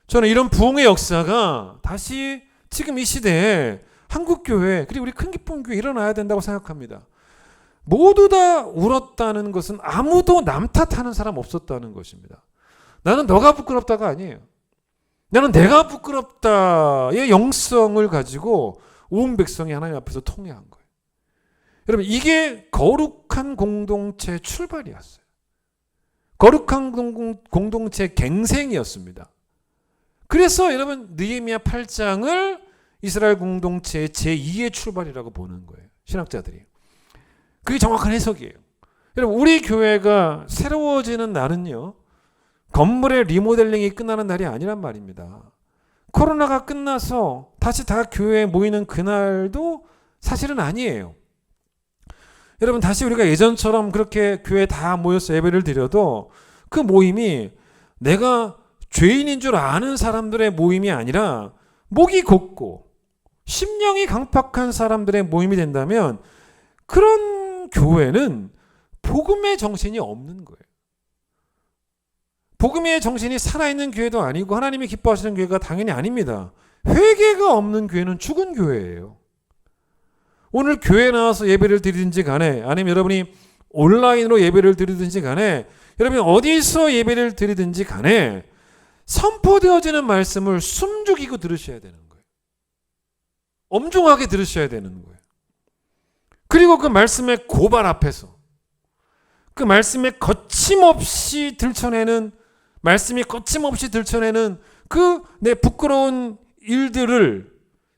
저는 이런 부흥의 역사가 다시 지금 이 시대에 한국교회 그리고 우리 큰기쁨교회 일어나야 된다고 생각합니다. 모두 다 울었다는 것은 아무도 남 탓하는 사람 없었다는 것입니다. 나는 너가 부끄럽다가 아니에요. 나는 내가 부끄럽다의 영성을 가지고 온 백성이 하나님 앞에서 통회한 거예요. 여러분, 이게 거룩한 공동체의 출발이었어요. 거룩한 공동체 갱생이었습니다. 그래서 여러분, 느헤미야 8장을 이스라엘 공동체의 제2의 출발이라고 보는 거예요. 신학자들이. 그게 정확한 해석이에요. 여러분, 우리 교회가 새로워지는 날은요, 건물의 리모델링이 끝나는 날이 아니란 말입니다. 코로나가 끝나서 다시 다 교회에 모이는 그날도 사실은 아니에요. 여러분, 다시 우리가 예전처럼 그렇게 교회에 다 모여서 예배를 드려도 그 모임이 내가 죄인인 줄 아는 사람들의 모임이 아니라 목이 곱고 심령이 강팍한 사람들의 모임이 된다면 그런 교회는 복음의 정신이 없는 거예요. 복음의 정신이 살아있는 교회도 아니고 하나님이 기뻐하시는 교회가 당연히 아닙니다. 회개가 없는 교회는 죽은 교회예요. 오늘 교회에 나와서 예배를 드리든지 간에, 아니면 여러분이 온라인으로 예배를 드리든지 간에, 여러분이 어디서 예배를 드리든지 간에 선포되어지는 말씀을 숨죽이고 들으셔야 되는 거예요. 엄중하게 들으셔야 되는 거예요. 그리고 그 말씀의 고발 앞에서, 그 말씀에 거침없이 들춰내는, 말씀이 거침없이 들춰내는 그 내 부끄러운 일들을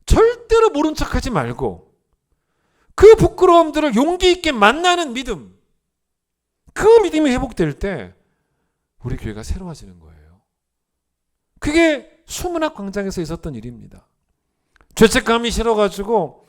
절대로 모른 척하지 말고 그 부끄러움들을 용기 있게 만나는 믿음, 그 믿음이 회복될 때 우리 교회가 새로워지는 거예요. 그게 수문학 광장에서 있었던 일입니다. 죄책감이 싫어가지고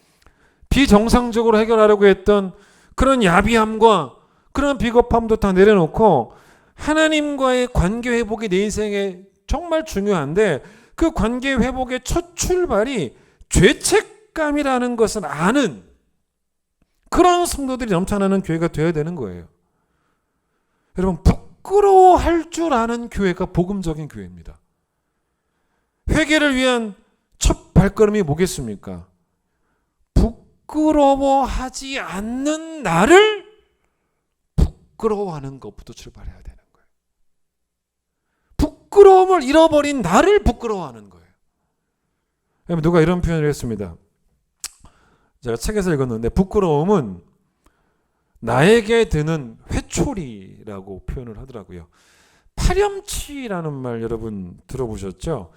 비정상적으로 해결하려고 했던 그런 야비함과 그런 비겁함도 다 내려놓고 하나님과의 관계 회복이 내 인생에 정말 중요한데, 그 관계 회복의 첫 출발이 죄책감이라는 것을 아는 그런 성도들이 넘쳐나는 교회가 되어야 되는 거예요. 여러분, 부끄러워할 줄 아는 교회가 복음적인 교회입니다. 회개를 위한 첫 발걸음이 뭐겠습니까? 부끄러워하지 않는 나를 부끄러워하는 것부터 출발해야 되는 거예요. 부끄러움을 잃어버린 나를 부끄러워하는 거예요. 누가 이런 표현을 했습니다. 제가 책에서 읽었는데 부끄러움은 나에게 드는 회초리라고 표현을 하더라고요. 파렴치라는 말 여러분 들어보셨죠?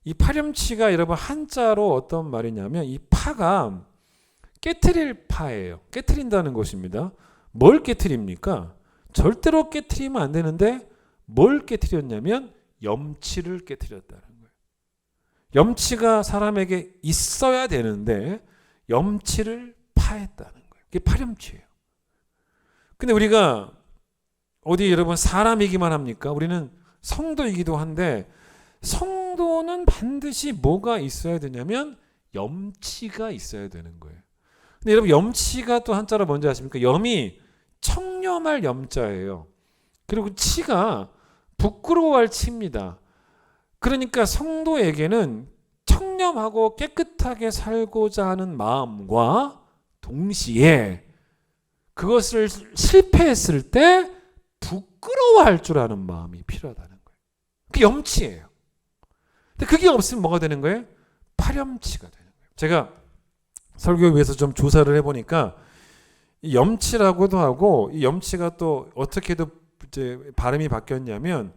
이 파렴치가 여러분 한자로 어떤 말이냐면 이 파가 깨트릴 파예요. 깨트린다는 것입니다. 뭘 깨트립니까? 절대로 깨트리면 안 되는데 뭘 깨트렸냐면 염치를 깨트렸다는 거예요. 염치가 사람에게 있어야 되는데 염치를 파했다는 거예요. 그게 파렴치예요. 근데 우리가 어디 여러분 사람이기만 합니까? 우리는 성도이기도 한데 성도는 반드시 뭐가 있어야 되냐면 염치가 있어야 되는 거예요. 근데 여러분 염치가 또 한자로 뭔지 아십니까? 염이 청렴할 염자예요. 그리고 치가 부끄러워할 치입니다. 그러니까 성도에게는 청렴하고 깨끗하게 살고자 하는 마음과 동시에 그것을 실패했을 때 부끄러워할 줄 아는 마음이 필요하다는 거예요. 그게 염치예요. 근데 그게 없으면 뭐가 되는 거예요? 파렴치가 되는 거예요. 제가 설교 위해서 좀 조사를 해보니까 이 염치라고도 하고 이 염치가 또 어떻게도 이제 발음이 바뀌었냐면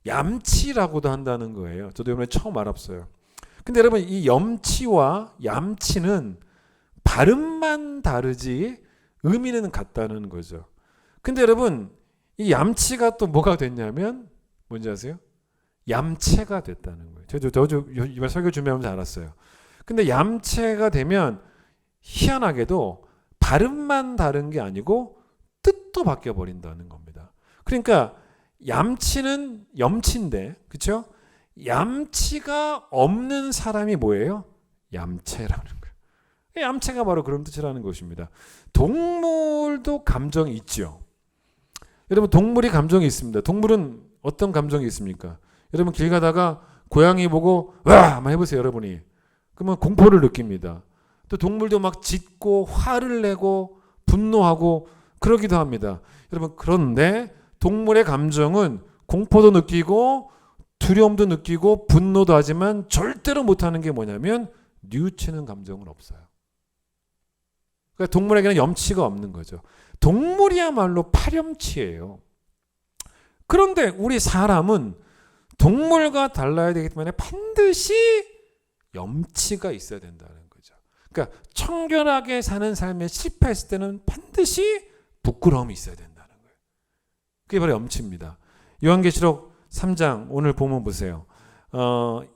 얌치라고도 한다는 거예요. 저도 이번에 처음 알았어요. 근데 여러분 이 염치와 얌치는 발음만 다르지 의미는 같다는 거죠. 근데 여러분 이 얌치가 또 뭐가 됐냐면 뭔지 아세요? 얌체가 됐다는 거예요. 저도 이번 설교 준비하면서 알았어요. 근데 얌체가 되면 희한하게도 발음만 다른 게 아니고 뜻도 바뀌어 버린다는 겁니다. 그러니까 얌치는 염치인데, 그렇죠? 얌치가 없는 사람이 뭐예요? 얌체라는 거예요. 얌체가 바로 그런 뜻이라는 것입니다. 동물도 감정이 있죠. 여러분 동물이 감정이 있습니다. 동물은 어떤 감정이 있습니까? 여러분 길 가다가 고양이 보고 와! 한번 해보세요 여러분이. 그러면 공포를 느낍니다. 또 동물도 막 짖고 화를 내고 분노하고 그러기도 합니다. 여러분 그런데 동물의 감정은 공포도 느끼고 두려움도 느끼고 분노도 하지만 절대로 못하는 게 뭐냐면 뉘우치는 감정은 없어요. 그러니까 동물에게는 염치가 없는 거죠. 동물이야말로 파렴치예요. 그런데 우리 사람은 동물과 달라야 되기 때문에 반드시 염치가 있어야 된다는 거죠. 그러니까 청결하게 사는 삶에 실패했을 때는 반드시 부끄러움이 있어야 된다는 거예요. 그게 바로 염치입니다. 요한계시록 3장 오늘 보면 보세요.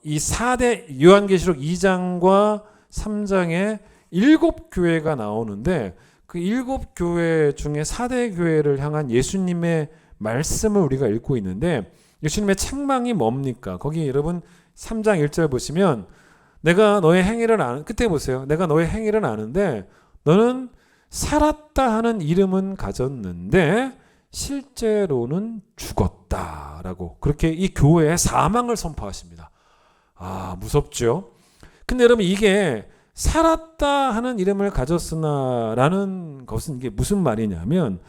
이 4대 요한계시록 2장과 3장에 7교회가 나오는데 그 7교회 중에 4대 교회를 향한 예수님의 말씀을 우리가 읽고 있는데 예수님의 책망이 뭡니까? 거기 여러분 3장 1절 보시면 내가 너의 행위를 아는 끝에 보세요. 내가 너의 행위를 아는데 너는 살았다 하는 이름은 가졌는데 실제로는 죽었다라고 그렇게 이 교회의 사망을 선포하십니다. 아 무섭죠? 근데 여러분 이게 살았다 하는 이름을 가졌으나라는 것은 이게 무슨 말이냐면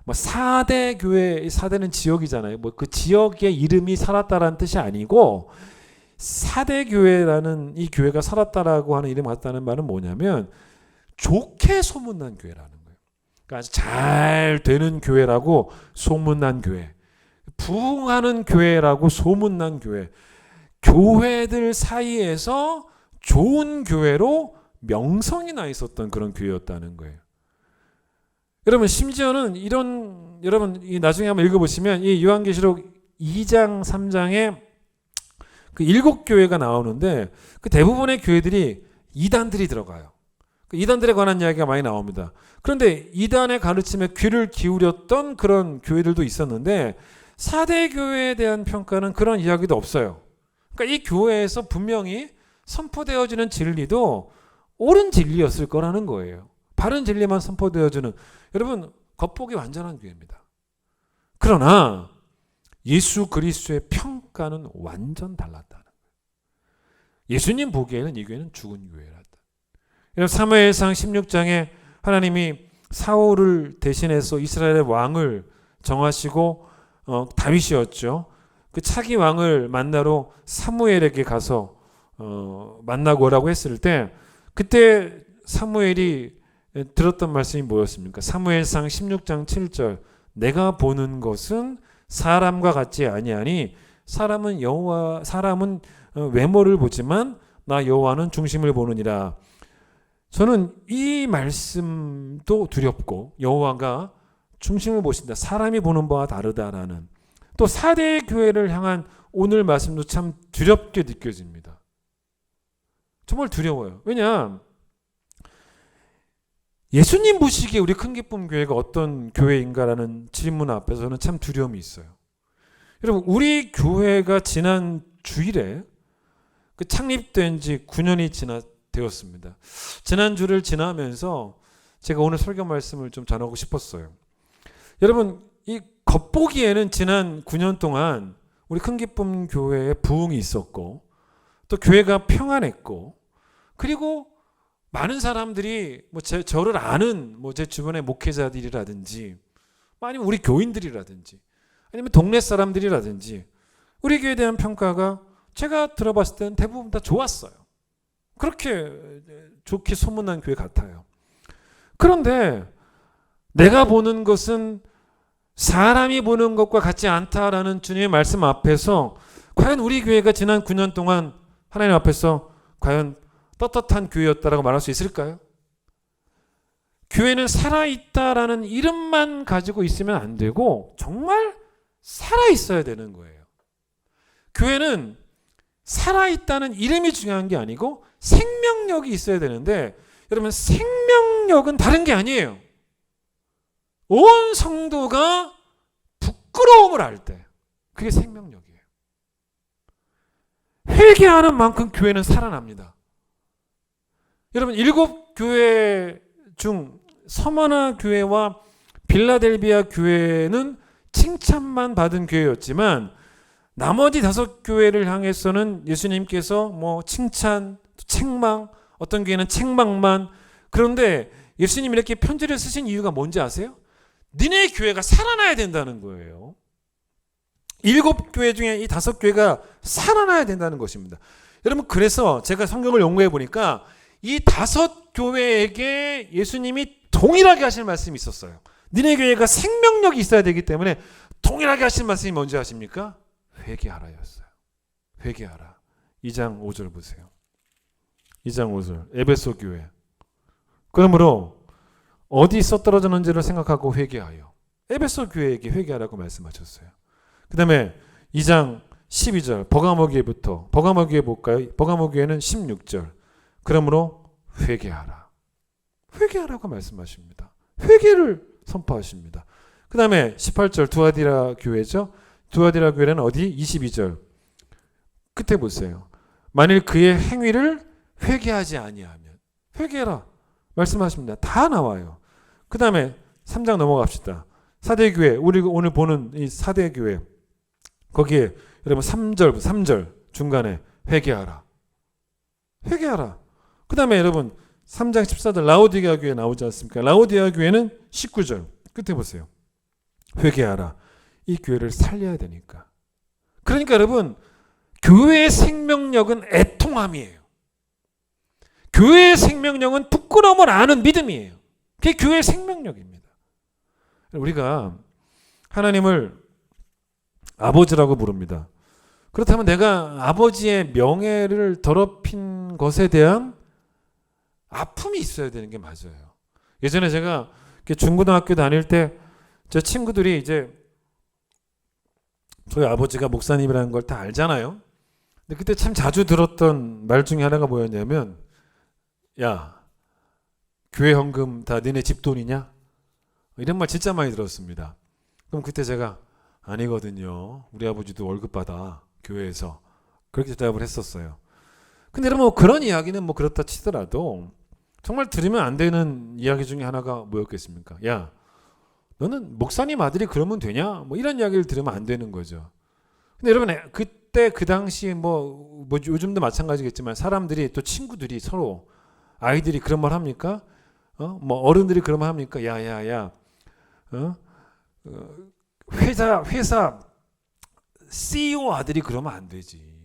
뭐 4대 교회, 4대는 지역이잖아요. 뭐 그 지역의 이름이 살았다라는 뜻이 아니고 4대 교회라는 이 교회가 살았다라고 하는 이름을 갖다는 말은 뭐냐면 좋게 소문난 교회라는 거예요. 그러니까 아주 잘 되는 교회라고 소문난 교회, 부흥하는 교회라고 소문난 교회, 교회들 사이에서 좋은 교회로 명성이 나 있었던 그런 교회였다는 거예요. 여러분 심지어는 이런 여러분 이 나중에 한번 읽어보시면 이 요한계시록 2장 3장에 그 7교회가 나오는데 그 대부분의 교회들이 이단들이 들어가요. 그 이단들에 관한 이야기가 많이 나옵니다. 그런데 이단의 가르침에 귀를 기울였던 그런 교회들도 있었는데 4대 교회에 대한 평가는 그런 이야기도 없어요. 그러니까 이 교회에서 분명히 선포되어지는 진리도 옳은 진리였을 거라는 거예요. 바른 진리만 선포되어지는 여러분 겉보기 완전한 교회입니다. 그러나 예수 그리스도의 평가는 완전 달랐다는 거예요. 예수님 보기에는 이 교회는 죽은 교회였다. 사무엘상 16장에 하나님이 사울을 대신해서 이스라엘의 왕을 정하시고 다윗이었죠. 그 차기 왕을 만나러 사무엘에게 가서 만나고 오라고 했을 때 그때 사무엘이 들었던 말씀이 뭐였습니까? 사무엘상 16장 7절 내가 보는 것은 사람과 같지 아니하니 사람은 외모를 보지만 나 여호와는 중심을 보느니라. 저는 이 말씀도 두렵고 여호와가 중심을 보신다. 사람이 보는 바와 다르다라는 또 4대 교회를 향한 오늘 말씀도 참 두렵게 느껴집니다. 정말 두려워요. 왜냐? 예수님 보시기에 우리 큰기쁨 교회가 어떤 교회인가라는 질문 앞에서는 참 두려움이 있어요. 여러분, 우리 교회가 지난 주일에 그 창립된 지 9년이 되었습니다. 지난주를 지나면서 제가 오늘 설교 말씀을 좀 전하고 싶었어요. 여러분, 이 겉보기에는 지난 9년 동안 우리 큰기쁨 교회에 부흥이 있었고 또 교회가 평안했고 그리고 많은 사람들이 저를 아는 제 주변의 목회자들이라든지 아니면 우리 교인들이라든지 아니면 동네 사람들이라든지 우리 교회에 대한 평가가 제가 들어봤을 때는 대부분 다 좋았어요. 그렇게 좋게 소문난 교회 같아요. 그런데 내가 보는 것은 사람이 보는 것과 같지 않다라는 주님의 말씀 앞에서 과연 우리 교회가 지난 9년 동안 하나님 앞에서 과연 떳떳한 교회였다라고 말할 수 있을까요? 교회는 살아있다라는 이름만 가지고 있으면 안 되고 정말 살아있어야 되는 거예요. 교회는 살아있다는 이름이 중요한 게 아니고 생명력이 있어야 되는데 여러분 생명력은 다른 게 아니에요. 온 성도가 부끄러움을 알 때 그게 생명력이에요. 회개하는 만큼 교회는 살아납니다. 여러분 7교회 중 서머나 교회와 빌라델비아 교회는 칭찬만 받은 교회였지만 나머지 5교회를 향해서는 예수님께서 칭찬, 책망, 어떤 교회는 책망만. 그런데 예수님이 이렇게 편지를 쓰신 이유가 뭔지 아세요? 니네 교회가 살아나야 된다는 거예요. 7교회 중에 이 5교회가 살아나야 된다는 것입니다. 여러분 그래서 제가 성경을 연구해 보니까 이 5교회에게 예수님이 동일하게 하실 말씀이 있었어요. 니네 교회가 생명력이 있어야 되기 때문에 동일하게 하실 말씀이 뭔지 아십니까? 회개하라였어요. 회개하라. 2장 5절 보세요. 2장 5절 에베소 교회. 그러므로 어디 썩떨어졌는지를 생각하고 회개하여. 에베소 교회에게 회개하라고 말씀하셨어요. 그 다음에 2장 12절 버가모 교회부터 버가모 교회 볼까요? 버가모 교회는 16절 그러므로 회개하라. 회개하라고 말씀하십니다. 회개를 선포하십니다. 그 다음에 18절 두아디라 교회죠. 두아디라 교회는 어디? 22절 끝에 보세요. 만일 그의 행위를 회개하지 아니하면 회개해라 말씀하십니다. 다 나와요. 그 다음에 3장 넘어갑시다. 사대교회 우리 오늘 보는 이 사대교회 거기에 여러분 3절 중간에 회개하라. 회개하라. 그 다음에 여러분 3장 14절 라오디게아 교회 나오지 않습니까? 라오디게아 교회는 19절 끝에 보세요. 회개하라. 이 교회를 살려야 되니까. 그러니까 여러분 교회의 생명력은 애통함이에요. 교회의 생명력은 부끄러움을 아는 믿음이에요. 그게 교회의 생명력입니다. 우리가 하나님을 아버지라고 부릅니다. 그렇다면 내가 아버지의 명예를 더럽힌 것에 대한 아픔이 있어야 되는 게 맞아요. 예전에 제가 중고등학교 다닐 때 제 친구들이 이제 저희 아버지가 목사님이라는 걸 다 알잖아요. 근데 그때 참 자주 들었던 말 중에 하나가 뭐였냐면 야 교회 헌금 다 너네 집돈이냐? 이런 말 진짜 많이 들었습니다. 그럼 그때 제가 아니거든요. 우리 아버지도 월급 받아 교회에서. 그렇게 대답을 했었어요. 근데 여러분 그런 이야기는 그렇다 치더라도 정말 들으면 안 되는 이야기 중에 하나가 뭐였겠습니까? 야 너는 목사님 아들이 그러면 되냐? 이런 이야기를 들으면 안 되는 거죠. 근데 여러분 그때 그 당시 요즘도 마찬가지겠지만 사람들이 또 친구들이 서로 아이들이 그런 말 합니까? 뭐 어른들이 그런 말 합니까? 야야야, 회사 CEO 아들이 그러면 안 되지.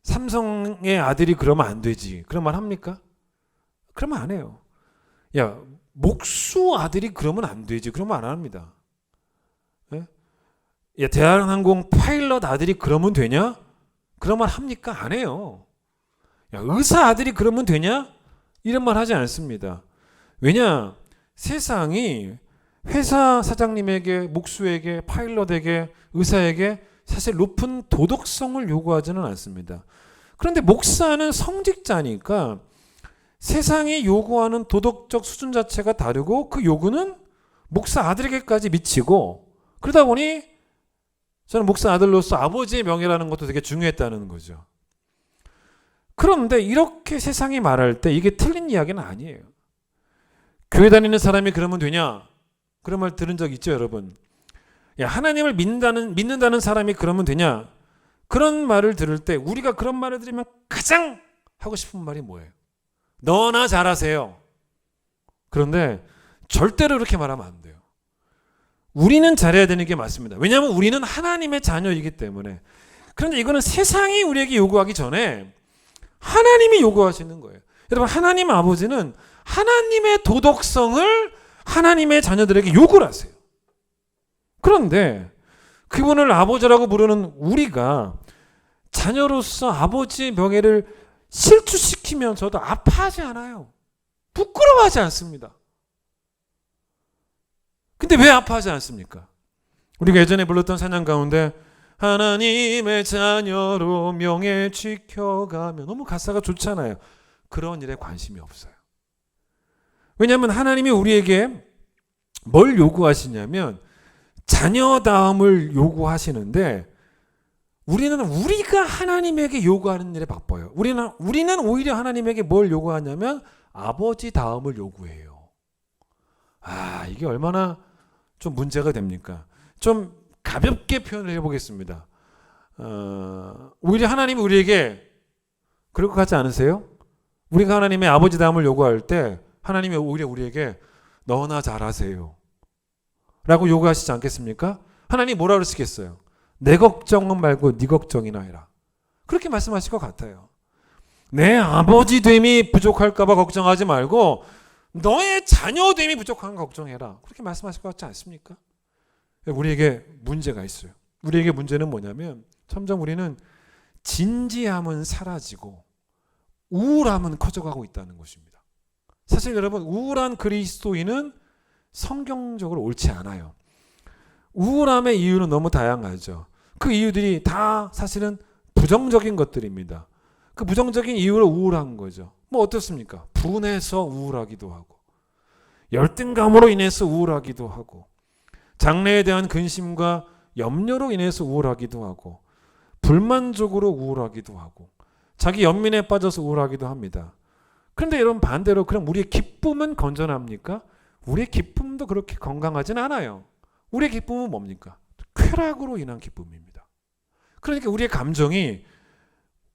삼성의 아들이 그러면 안 되지. 그런 말 합니까? 그러면 안 해요. 야, 목수 아들이 그러면 안 되지. 그러면 안 합니다. 야, 대한항공 파일럿 아들이 그러면 되냐? 그런 말 합니까? 안 해요. 야, 의사 아들이 그러면 되냐? 이런 말 하지 않습니다. 왜냐? 세상이 회사 사장님에게, 목수에게, 파일럿에게, 의사에게 사실 높은 도덕성을 요구하지는 않습니다. 그런데 목사는 성직자니까 세상이 요구하는 도덕적 수준 자체가 다르고 그 요구는 목사 아들에게까지 미치고, 그러다 보니 저는 목사 아들로서 아버지의 명예라는 것도 되게 중요했다는 거죠. 그런데 이렇게 세상이 말할 때 이게 틀린 이야기는 아니에요. 교회 다니는 사람이 그러면 되냐? 그런 말 들은 적 있죠, 여러분? 야, 하나님을 믿는다는 사람이 그러면 되냐? 그런 말을 들을 때 우리가 그런 말을 들으면 가장 하고 싶은 말이 뭐예요? 너나 잘하세요. 그런데 절대로 그렇게 말하면 안 돼요. 우리는 잘해야 되는 게 맞습니다. 왜냐하면 우리는 하나님의 자녀이기 때문에. 그런데 이거는 세상이 우리에게 요구하기 전에 하나님이 요구하시는 거예요. 여러분, 하나님 아버지는 하나님의 도덕성을 하나님의 자녀들에게 요구를 하세요. 그런데 그분을 아버지라고 부르는 우리가 자녀로서 아버지의 명예를 실추시키면서도 아파하지 않아요. 부끄러워하지 않습니다. 근데 왜 아파하지 않습니까? 우리가 예전에 불렀던 찬양 가운데 하나님의 자녀로 명예 지켜가며, 너무 가사가 좋잖아요. 그런 일에 관심이 없어요. 왜냐하면 하나님이 우리에게 뭘 요구하시냐면 자녀다움을 요구하시는데, 우리는 우리가 하나님에게 요구하는 일에 바빠요. 우리는 오히려 하나님에게 뭘 요구하냐면 아버지다움을 요구해요. 아, 이게 얼마나 좀 문제가 됩니까? 좀 가볍게 표현을 해보겠습니다. 오히려 하나님이 우리에게 그럴 것 같지 않으세요? 우리가 하나님의 아버지다움을 요구할 때 하나님이 오히려 우리에게 너나 잘하세요 라고 요구하시지 않겠습니까? 하나님이 뭐라 그러시겠어요? 내 걱정은 말고 네 걱정이나 해라. 그렇게 말씀하실 것 같아요. 내 아버지됨이 부족할까 봐 걱정하지 말고 너의 자녀됨이 부족한 거 걱정해라. 그렇게 말씀하실 것 같지 않습니까? 우리에게 문제가 있어요. 우리에게 문제는 뭐냐면 점점 우리는 진지함은 사라지고 우울함은 커져가고 있다는 것입니다. 사실 여러분, 우울한 그리스도인은 성경적으로 옳지 않아요. 우울함의 이유는 너무 다양하죠. 그 이유들이 다 사실은 부정적인 것들입니다. 그 부정적인 이유로 우울한 거죠. 뭐 어떻습니까? 분해서 우울하기도 하고, 열등감으로 인해서 우울하기도 하고, 장래에 대한 근심과 염려로 인해서 우울하기도 하고, 불만족으로 우울하기도 하고, 자기 연민에 빠져서 우울하기도 합니다. 그런데 여러분, 반대로 그럼 우리의 기쁨은 건전합니까? 우리의 기쁨도 그렇게 건강하진 않아요. 우리의 기쁨은 뭡니까? 쾌락으로 인한 기쁨입니다. 그러니까 우리의 감정이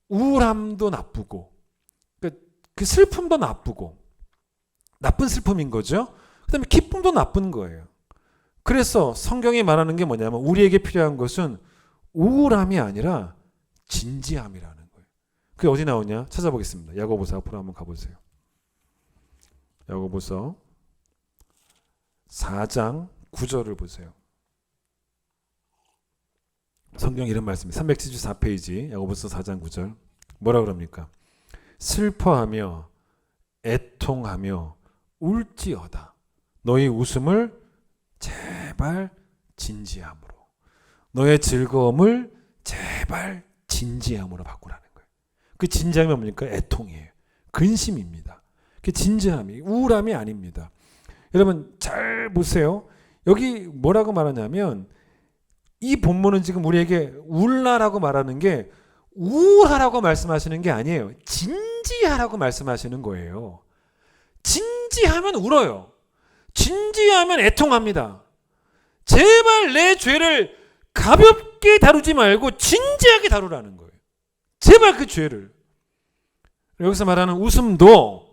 우울함도 나쁘고, 그 슬픔도 나쁘고, 나쁜 슬픔인 거죠. 그 다음에 기쁨도 나쁜 거예요. 그래서 성경이 말하는 게 뭐냐면 우리에게 필요한 것은 우울함이 아니라 진지함이라는 거예요. 그게 어디 나오냐? 찾아보겠습니다. 야고보서 앞으로 한번 가보세요. 야고보서 4장 9절을 보세요. 성경 이런 말씀이 374페이지 야고보서 4장 9절. 뭐라 그럽니까? 슬퍼하며 애통하며 울지어다. 너희 웃음을 제발 진지함으로, 너의 즐거움을 제발 진지함으로 바꾸라는 거예요. 그 진지함이 뭡니까? 애통이에요. 근심입니다. 그 진지함이, 우울함이 아닙니다. 여러분 잘 보세요. 여기 뭐라고 말하냐면 이 본문은 지금 우리에게 울라라고 말하는 게 우울하라고 말씀하시는 게 아니에요. 진지하라고 말씀하시는 거예요. 진지하면 울어요. 진지하면 애통합니다. 제발 내 죄를 가볍게 다루지 말고 진지하게 다루라는 거예요. 제발 그 죄를. 여기서 말하는 웃음도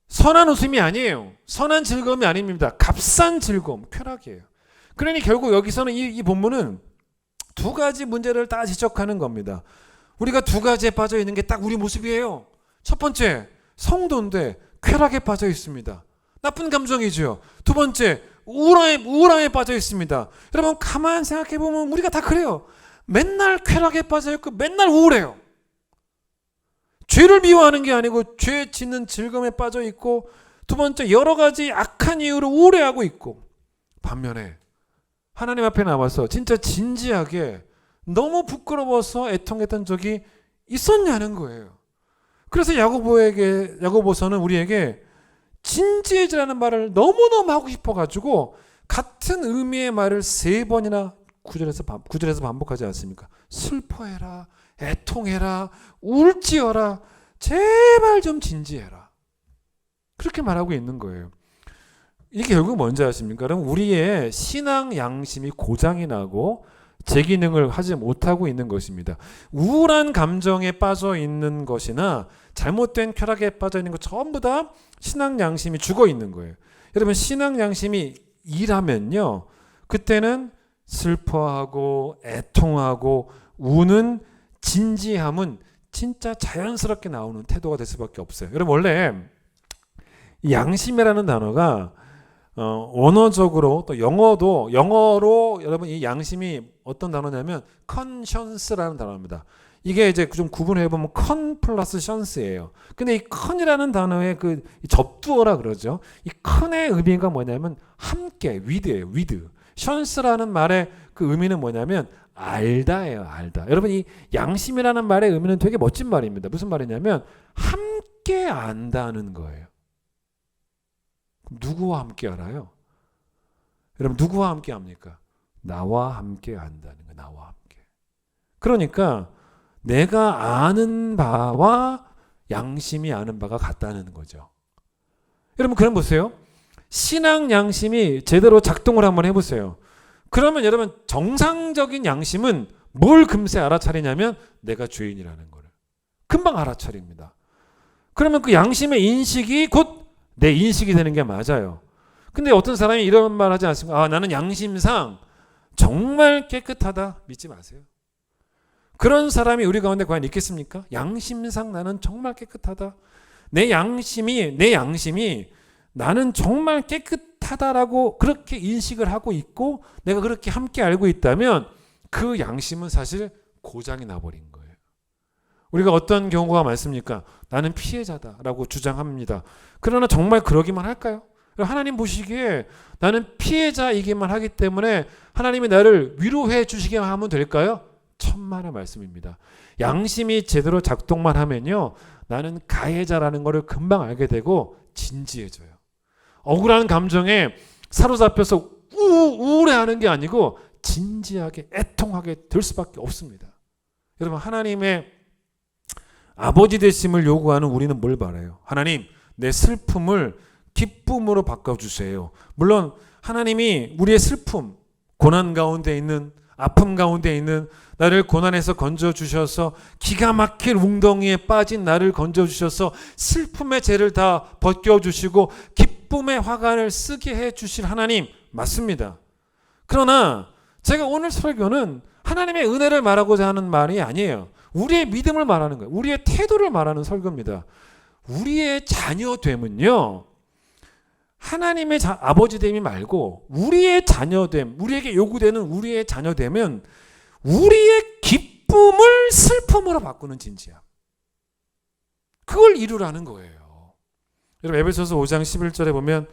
선한 웃음이 아니에요. 선한 즐거움이 아닙니다. 값싼 즐거움, 쾌락이에요. 그러니 결국 여기서는 이 본문은 두 가지 문제를 다 지적하는 겁니다. 우리가 두 가지에 빠져 있는 게 딱 우리 모습이에요. 첫 번째, 성도인데 쾌락에 빠져 있습니다. 나쁜 감정이죠. 두 번째, 우울함에 빠져 있습니다. 여러분 가만 생각해 보면 우리가 다 그래요. 맨날 쾌락에 빠져 있고 맨날 우울해요. 죄를 미워하는 게 아니고 죄 짓는 즐거움에 빠져 있고, 두 번째 여러 가지 악한 이유로 우울해하고 있고, 반면에 하나님 앞에 나와서 진짜 진지하게 너무 부끄러워서 애통했던 적이 있었냐는 거예요. 그래서 야고보서는 우리에게 진지해지라는 말을 너무너무 하고 싶어가지고 같은 의미의 말을 3번이나 구절에서 반복하지 않습니까? 슬퍼해라, 애통해라, 울지어라, 제발 좀 진지해라. 그렇게 말하고 있는 거예요. 이게 결국 뭔지 아십니까? 그럼 우리의 신앙 양심이 고장이 나고 제 기능을 하지 못하고 있는 것입니다. 우울한 감정에 빠져 있는 것이나 잘못된 쾌락에 빠져 있는 것 전부 다 신앙 양심이 죽어 있는 거예요. 여러분 신앙 양심이 일하면요, 그때는 슬퍼하고 애통하고 우는 진지함은 진짜 자연스럽게 나오는 태도가 될 수밖에 없어요. 여러분 원래 양심이라는 단어가 언어적으로 또 영어로 여러분 이 양심이 어떤 단어냐면 conscience라는 단어입니다. 이게 이제 좀 구분해 보면 con 플러스 science예요. 근데 이 con이라는 단어의 그 접두어라 그러죠. 이 con의 의미가 뭐냐면 함께, with예요. with. science라는 말의 그 의미는 뭐냐면 알다예요. 알다. 여러분 이 양심이라는 말의 의미는 되게 멋진 말입니다. 무슨 말이냐면 함께 안다는 거예요. 누구와 함께 알아요? 여러분 누구와 함께 합니까? 나와 함께 안다는 거예요. 나와 함께. 그러니까 내가 아는 바와 양심이 아는 바가 같다는 거죠. 여러분 그럼 보세요. 신앙 양심이 제대로 작동을 한번 해보세요. 그러면 여러분 정상적인 양심은 뭘 금세 알아차리냐면 내가 죄인이라는 거를 금방 알아차립니다. 그러면 그 양심의 인식이 곧 내 인식이 되는 게 맞아요. 근데 어떤 사람이 이런 말 하지 않습니까? 나는 양심상 정말 깨끗하다. 믿지 마세요. 그런 사람이 우리 가운데 과연 있겠습니까? 양심상 나는 정말 깨끗하다. 내 양심이 나는 정말 깨끗하다라고 그렇게 인식을 하고 있고 내가 그렇게 함께 알고 있다면 그 양심은 사실 고장이 나버린 거예요. 우리가 어떤 경우가 많습니까? 나는 피해자다라고 주장합니다. 그러나 정말 그러기만 할까요? 하나님 보시기에 나는 피해자이기만 하기 때문에 하나님이 나를 위로해 주시기만 하면 될까요? 천만의 말씀입니다. 양심이 제대로 작동만 하면요, 나는 가해자라는 것을 금방 알게 되고 진지해져요. 억울한 감정에 사로잡혀서 우울해하는 게 아니고 진지하게 애통하게 될 수밖에 없습니다. 여러분 하나님의 아버지 되심을 요구하는 우리는 뭘 바라요? 하나님 내 슬픔을 기쁨으로 바꿔주세요. 물론 하나님이 우리의 슬픔, 고난 가운데 있는, 아픔 가운데 있는 나를 고난에서 건져주셔서 기가 막힐 웅덩이에 빠진 나를 건져주셔서 슬픔의 죄를 다 벗겨주시고 기쁨의 화관을 쓰게 해주실 하나님 맞습니다. 그러나 제가 오늘 설교는 하나님의 은혜를 말하고자 하는 말이 아니에요. 우리의 믿음을 말하는 거예요. 우리의 태도를 말하는 설교입니다. 우리의 자녀됨은요, 하나님의 아버지됨이 말고 우리의 자녀됨, 우리에게 요구되는 우리의 자녀됨은 우리의 기쁨을 슬픔으로 바꾸는 진지함. 그걸 이루라는 거예요. 여러분 에베소서 5장 11절에 보면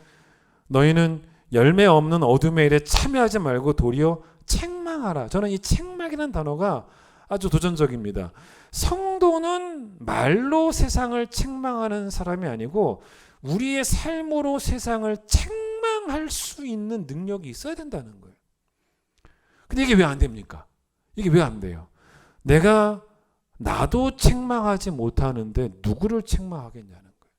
너희는 열매 없는 어둠의 일에 참여하지 말고 도리어 책망하라. 저는 이 책망이라는 단어가 아주 도전적입니다. 성도는 말로 세상을 책망하는 사람이 아니고 우리의 삶으로 세상을 책망할 수 있는 능력이 있어야 된다는 거예요. 근데 이게 왜 안 됩니까? 이게 왜 안 돼요? 내가 나도 책망하지 못하는데 누구를 책망하겠냐는 거예요.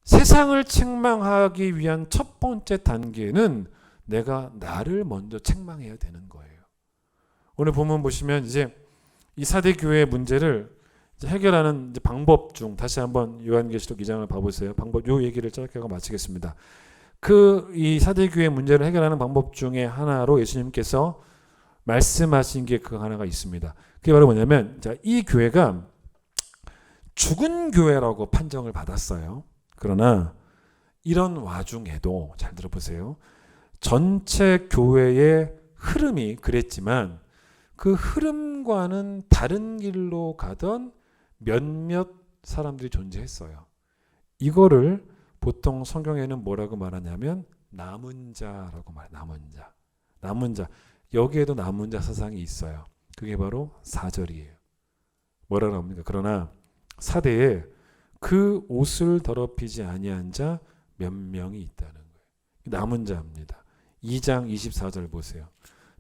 세상을 책망하기 위한 첫 번째 단계는 내가 나를 먼저 책망해야 되는 거예요. 오늘 본문 보시면 이제 이 사대 교회의 문제를 이제 해결하는 이제 방법 중 다시 한번 요한계시록 2장을 봐보세요. 방법 요 얘기를 짧게 하고 마치겠습니다. 그 이 사대교회 문제를 해결하는 방법 중에 하나로 예수님께서 말씀하신 게 그 하나가 있습니다. 그게 바로 뭐냐면 자, 이 교회가 죽은 교회라고 판정을 받았어요. 그러나 이런 와중에도 잘 들어보세요. 전체 교회의 흐름이 그랬지만 그 흐름과는 다른 길로 가던 몇몇 사람들이 존재했어요. 이거를 보통 성경에는 뭐라고 말하냐면 남은 자라고 말해요. 남은 자. 여기에도 남은 자 사상이 있어요. 그게 바로 4절이에요. 뭐라고 합니까? 그러나 사대에 그 옷을 더럽히지 아니한 자 몇 명이 있다는 거예요. 남은 자입니다. 2장 24절 보세요.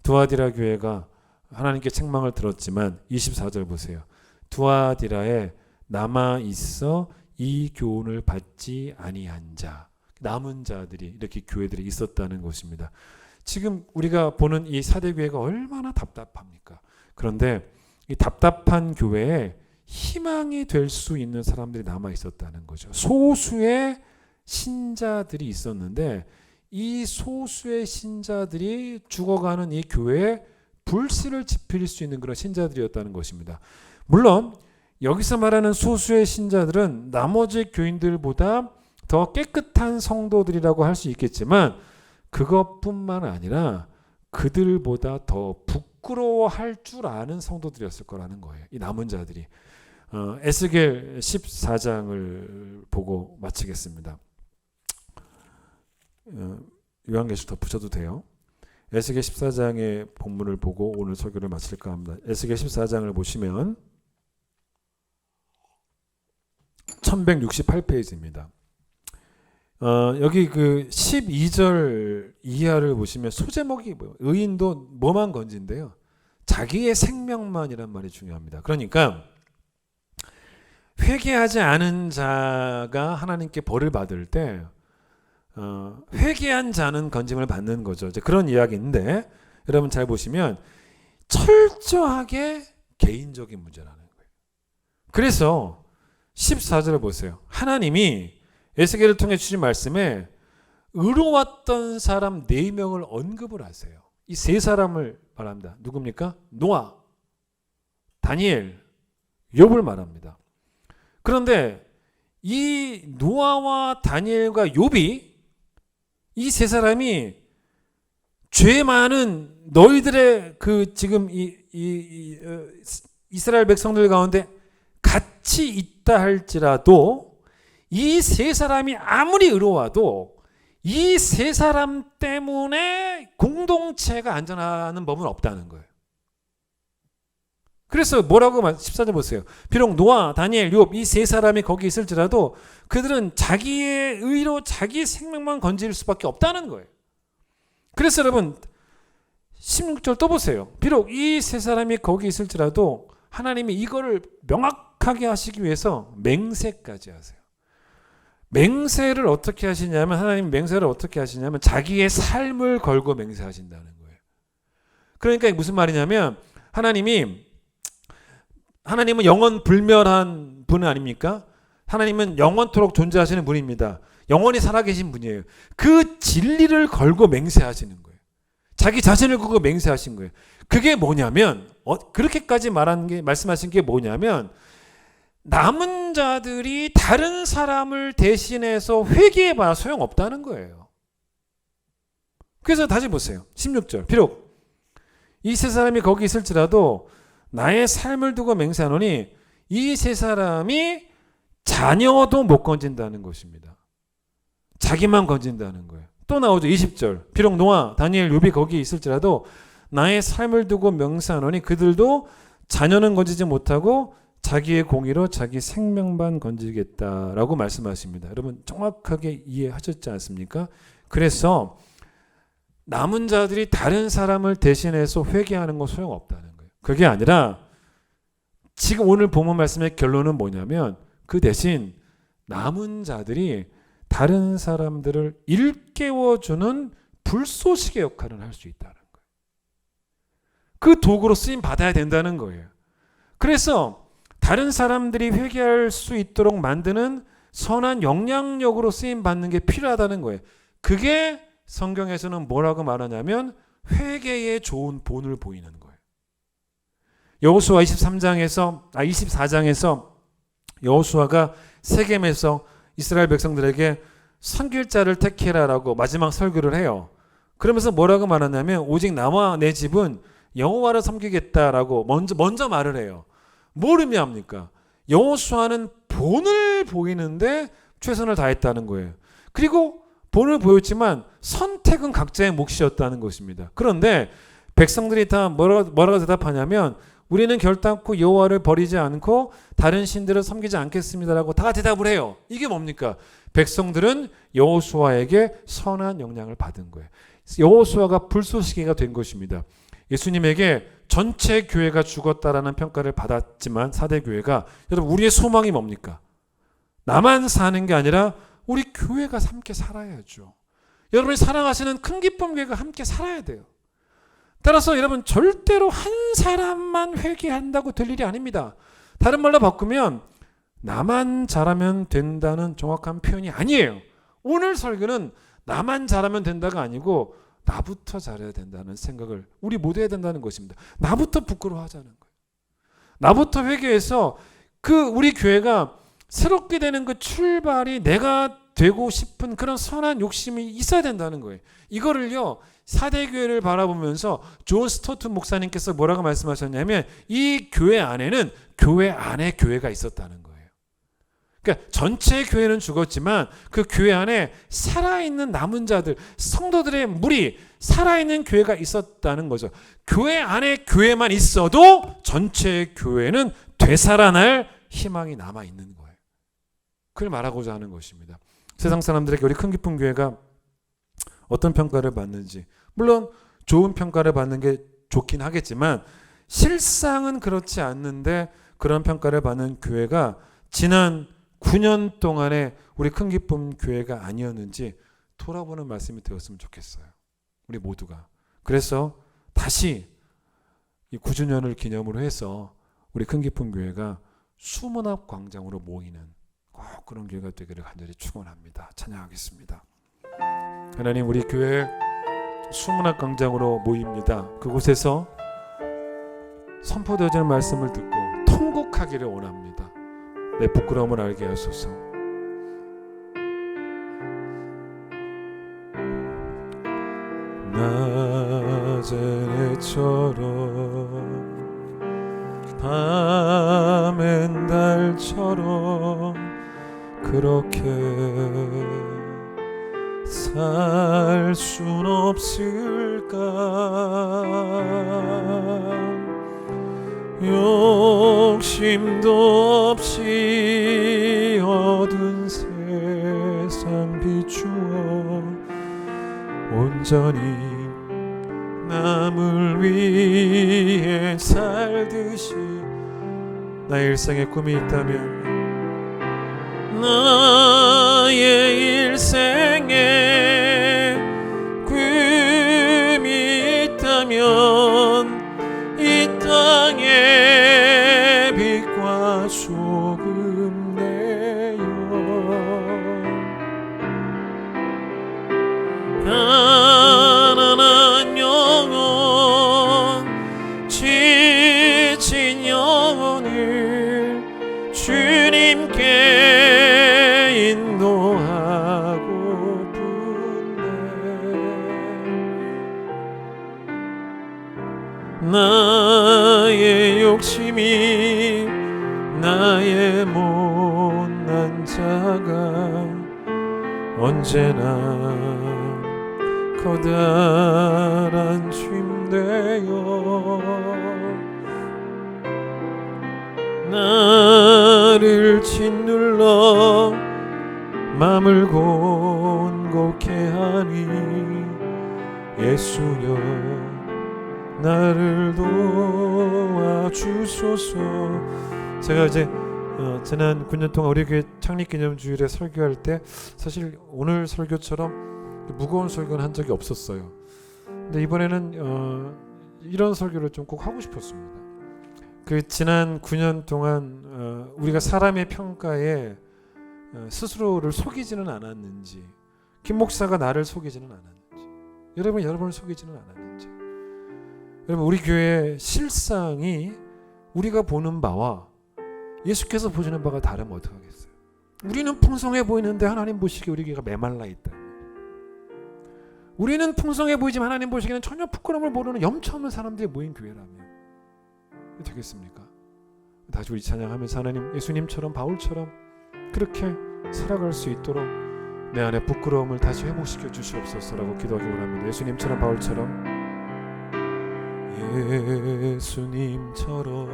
두아디라 교회가 하나님께 책망을 들었지만 24절 보세요. 두아디라에 남아 있어 이 교훈을 받지 아니한 자, 남은 자들이 이렇게 교회들이 있었다는 것입니다. 지금 우리가 보는 이 사대교회가 얼마나 답답합니까? 그런데 이 답답한 교회에 희망이 될 수 있는 사람들이 남아 있었다는 거죠. 소수의 신자들이 있었는데 이 소수의 신자들이 죽어가는 이 교회에 불씨를 지필 수 있는 그런 신자들이었다는 것입니다. 물론 여기서 말하는 소수의 신자들은 나머지 교인들보다 더 깨끗한 성도들이라고 할 수 있겠지만 그것뿐만 아니라 그들보다 더 부끄러워할 줄 아는 성도들이었을 거라는 거예요. 이 남은 자들이. 에스겔 14장을 보고 마치겠습니다. 요한계시록 덧붙여도 돼요. 에스겔 14장의 본문을 보고 오늘 설교를 마칠까 합니다. 에스겔 14장을 보시면 1168페이지입니다. 여기 그 12절 이하를 보시면 소제목이 의인도 뭐만 건진대요. 자기의 생명만이란 말이 중요합니다. 그러니까 회개하지 않은 자가 하나님께 벌을 받을 때 회개한 자는 건짐을 받는 거죠. 이제 그런 이야기인데 여러분 잘 보시면 철저하게 개인적인 문제라는 거예요. 그래서 14절을 보세요. 하나님이 에스겔을 통해 주신 말씀에 의로웠던 사람 4명을 언급을 하세요. 이 3사람을 말합니다. 누굽니까? 노아, 다니엘, 욥을 말합니다. 그런데 이 노아와 다니엘과 욥이 이 3사람이 죄 많은 너희들의 그 지금 이스라엘 백성들 가운데 같이 있다 할지라도 이 3사람이 아무리 의로워도 이 3사람 때문에 공동체가 안전하는 법은 없다는 거예요. 그래서 뭐라고 14절 보세요. 비록 노아, 다니엘, 욥 이 3사람이 거기 있을지라도 그들은 자기의 의로 자기 생명만 건질 수밖에 없다는 거예요. 그래서 여러분 16절 또 보세요. 비록 이 3사람이 거기 있을지라도 하나님이 이거를 명확하게 하시기 위해서 맹세까지 하세요. 맹세를 어떻게 하시냐면 하나님 맹세를 어떻게 하시냐면 자기의 삶을 걸고 맹세하신다는 거예요. 그러니까 무슨 말이냐면 하나님은 영원 불멸한 분은 아닙니까? 하나님은 영원토록 존재하시는 분입니다. 영원히 살아계신 분이에요. 그 진리를 걸고 맹세하시는 거예요. 자기 자신을 걸고 맹세하신 거예요. 그게 뭐냐면 그렇게까지 말씀하신 게 뭐냐면 남은 자들이 다른 사람을 대신해서 회개해봐야 소용없다는 거예요. 그래서 다시 보세요. 16절. 비록 이 3사람이 거기 있을지라도 나의 삶을 두고 맹세하노니 이 3사람이 자녀도 못 건진다는 것입니다. 자기만 건진다는 거예요. 또 나오죠. 20절. 비록 노아, 다니엘, 욥이 거기 있을지라도 나의 삶을 두고 맹세하노니 그들도 자녀는 건지지 못하고 자기의 공의로 자기 생명만 건지겠다라고 말씀하십니다. 여러분 정확하게 이해하셨지 않습니까? 그래서 남은 자들이 다른 사람을 대신해서 회개하는 건 소용없다는 거예요. 그게 아니라 지금 오늘 본문 말씀의 결론은 뭐냐면 그 대신 남은 자들이 다른 사람들을 일깨워주는 불쏘시개 역할을 할 수 있다는 거예요. 그 도구로 쓰임 받아야 된다는 거예요. 그래서 다른 사람들이 회개할 수 있도록 만드는 선한 영향력으로 쓰임 받는 게 필요하다는 거예요. 그게 성경에서는 뭐라고 말하냐면 회개의 좋은 본을 보이는 거예요. 여호수아 24장에서 여호수아가 세겜에서 이스라엘 백성들에게 섬길 자를 택해라라고 마지막 설교를 해요. 그러면서 뭐라고 말하냐면 오직 나와 내 집은 여호와를 섬기겠다라고 먼저 말을 해요. 뭘 의미합니까? 여호수아는 본을 보이는데 최선을 다했다는 거예요. 그리고 본을 보였지만 선택은 각자의 몫이었다는 것입니다. 그런데 백성들이 다 뭐라고 대답하냐면 우리는 결단코 여호와를 버리지 않고 다른 신들을 섬기지 않겠습니다라고 다 대답을 해요. 이게 뭡니까? 백성들은 여호수아에게 선한 영향을 받은 거예요. 여호수아가 불쏘시개가 된 것입니다. 예수님에게 전체 교회가 죽었다라는 평가를 받았지만 사대 교회가, 여러분 우리의 소망이 뭡니까? 나만 사는 게 아니라 우리 교회가 함께 살아야죠. 여러분이 사랑하시는 큰 기쁨 교회가 함께 살아야 돼요. 따라서 여러분 절대로 한 사람만 회개한다고 될 일이 아닙니다. 다른 말로 바꾸면 나만 잘하면 된다는 정확한 표현이 아니에요. 오늘 설교는 나만 잘하면 된다가 아니고 나부터 잘해야 된다는 생각을 우리 모두 해야 된다는 것입니다. 나부터 부끄러워하자는 거예요. 나부터 회개해서 우리 교회가 새롭게 되는 그 출발이 내가 되고 싶은 그런 선한 욕심이 있어야 된다는 거예요. 이거를요, 사대교회를 바라보면서 존 스토튼 목사님께서 뭐라고 말씀하셨냐면 이 교회 안에는 교회 안에 교회가 있었다는 거예요. 그러니까 전체 교회는 죽었지만 그 교회 안에 살아있는 남은 자들, 성도들의 무리, 살아있는 교회가 있었다는 거죠. 교회 안에 교회만 있어도 전체 교회는 되살아날 희망이 남아있는 거예요. 그걸 말하고자 하는 것입니다. 세상 사람들에게 우리 큰 기쁨 교회가 어떤 평가를 받는지, 물론 좋은 평가를 받는 게 좋긴 하겠지만 실상은 그렇지 않는데 그런 평가를 받는 교회가 지난 9년 동안에 우리 큰 기쁨 교회가 아니었는지 돌아보는 말씀이 되었으면 좋겠어요. 우리 모두가. 그래서 다시 이 9주년을 기념으로 해서 우리 큰 기쁨 교회가 수문합 광장으로 모이는 꼭 그런 교회가 되기를 간절히 축원합니다. 찬양하겠습니다. 하나님, 우리 교회 수문합 광장으로 모입니다. 그곳에서 선포되어지는 말씀을 듣고 통곡하기를 원합니다. 내 부끄러움을 알게 하소서. 나제네처럼 밤엔 달처럼 그렇게 살 순 없을까? 욕심도 없이 얻은 세상 비추어 온전히 남을 위해 살듯이 나의 일생에 꿈이 있다면, 나의 일생에 꿈이 있다면 이 땅에 빛과 소금 내어 가난한 영혼, 지친 영혼을 주님께 인도하고픈데 나의 욕심이 나의 못난 자가 언제나 커다란 짐되어 나를 짓눌러 맘을 곤곡해 하니 예수여 나를 도와주소서. 제가 이제 지난 9년 동안 우리 교회 창립기념주일에 설교할 때 사실 오늘 설교처럼 무거운 설교는 한 적이 없었어요. 근데 이번에는 이런 설교를 좀 꼭 하고 싶었습니다. 그 지난 9년 동안 우리가 사람의 평가에 스스로를 속이지는 않았는지, 김 목사가 나를 속이지는 않았는지, 여러분을 속이지는 않았는지, 여러분 우리 교회의 실상이 우리가 보는 바와 예수께서 보시는 바가 다르면 어떡하겠어요? 우리는 풍성해 보이는데 하나님 보시기에 우리 교회가 메말라 있다. 우리는 풍성해 보이지만 하나님 보시기에는 전혀 부끄러움을 모르는 염치 없는 사람들이 모인 교회라면 되겠습니까? 다시 우리 찬양하면서 하나님 예수님처럼 바울처럼 그렇게 살아갈 수 있도록 내 안에 부끄러움을 다시 회복시켜 주시옵소서라고 기도하기 원합니다. 예수님처럼 바울처럼, 예수님처럼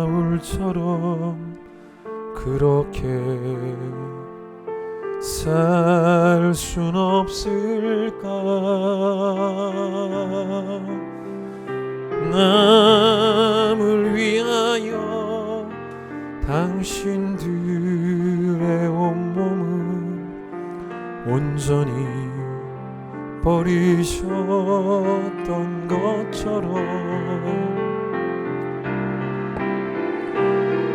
바울처럼 그렇게 살 순 없을까? 남을 위하여 당신들의 온몸을 온전히 버리셨던 것처럼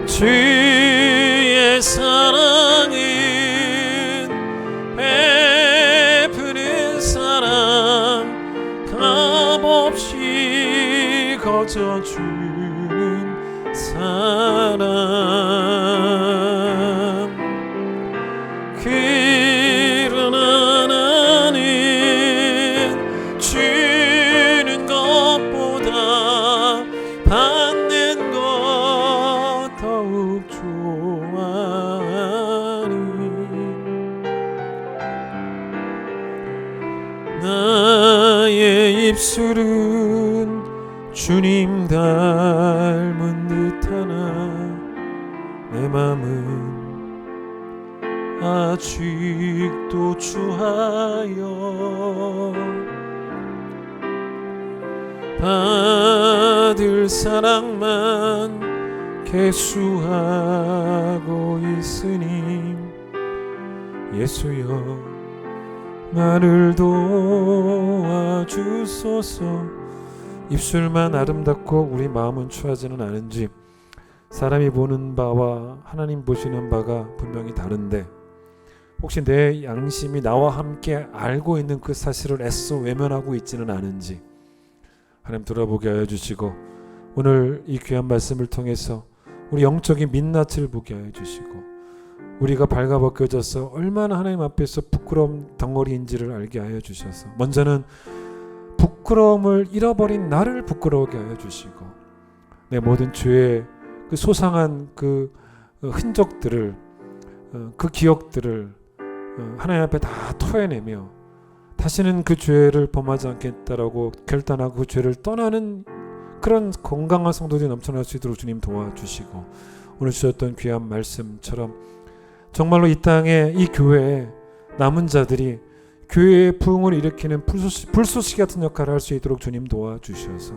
주의 사랑은 베푸는 사랑, 값없이 거저주는 사랑, 그러나 나는 주는 것보다 받는 것 더욱 좋아하니 나의 입술은 주님 닮은 듯하나 내 맘은 아직도 주하여 받을 사랑만 계수하고 있으니 예수여 나를 도와주소서. 입술만 아름답고 우리 마음은 추하지는 않은지 사람이 보는 바와 하나님 보시는 바가 분명히 다른데 혹시 내 양심이 나와 함께 알고 있는 그 사실을 애써 외면하고 있지는 않은지 하나님 돌아보게 하여 주시고 오늘 이 귀한 말씀을 통해서 우리 영적인 민낯을 보게 하여 주시고 우리가 발가벗겨져서 얼마나 하나님 앞에서 부끄러움 덩어리인지를 알게 하여 주셔서 먼저는 부끄러움을 잃어버린 나를 부끄러우게 하여 주시고 내 모든 죄의 그 소상한 그 흔적들을 그 기억들을 하나님 앞에 다 토해내며 다시는 그 죄를 범하지 않겠다라고 결단하고 그 죄를 떠나는 그런 건강한 성도들이 넘쳐날 수 있도록 주님 도와주시고 오늘 주셨던 귀한 말씀처럼 정말로 이 땅에 이 교회에 남은 자들이 교회의 부흥을 일으키는 불쏘시개 같은 역할을 할 수 있도록 주님 도와주셔서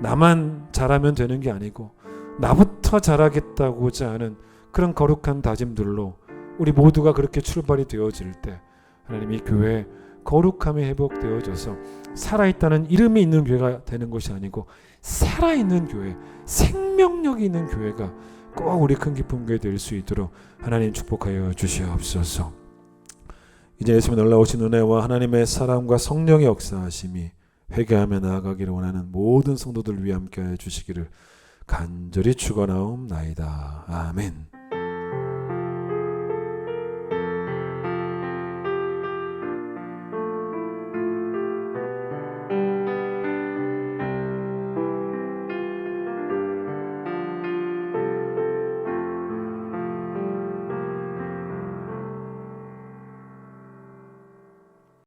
나만 잘하면 되는 게 아니고 나부터 잘하겠다고자 하는 그런 거룩한 다짐들로 우리 모두가 그렇게 출발이 되어질 때 하나님 이 교회에 거룩함이 회복되어져서 살아있다는 이름이 있는 교회가 되는 것이 아니고 살아있는 교회, 생명력이 있는 교회가 꼭 우리 큰 기쁨 교회 될 수 있도록 하나님 축복하여 주시옵소서. 이제 예수님 놀라우신 은혜와 하나님의 사랑과 성령의 역사하심이 회개하며 나아가기를 원하는 모든 성도들 위해 함께하여 주시기를 간절히 축원하옵나이다. 아멘.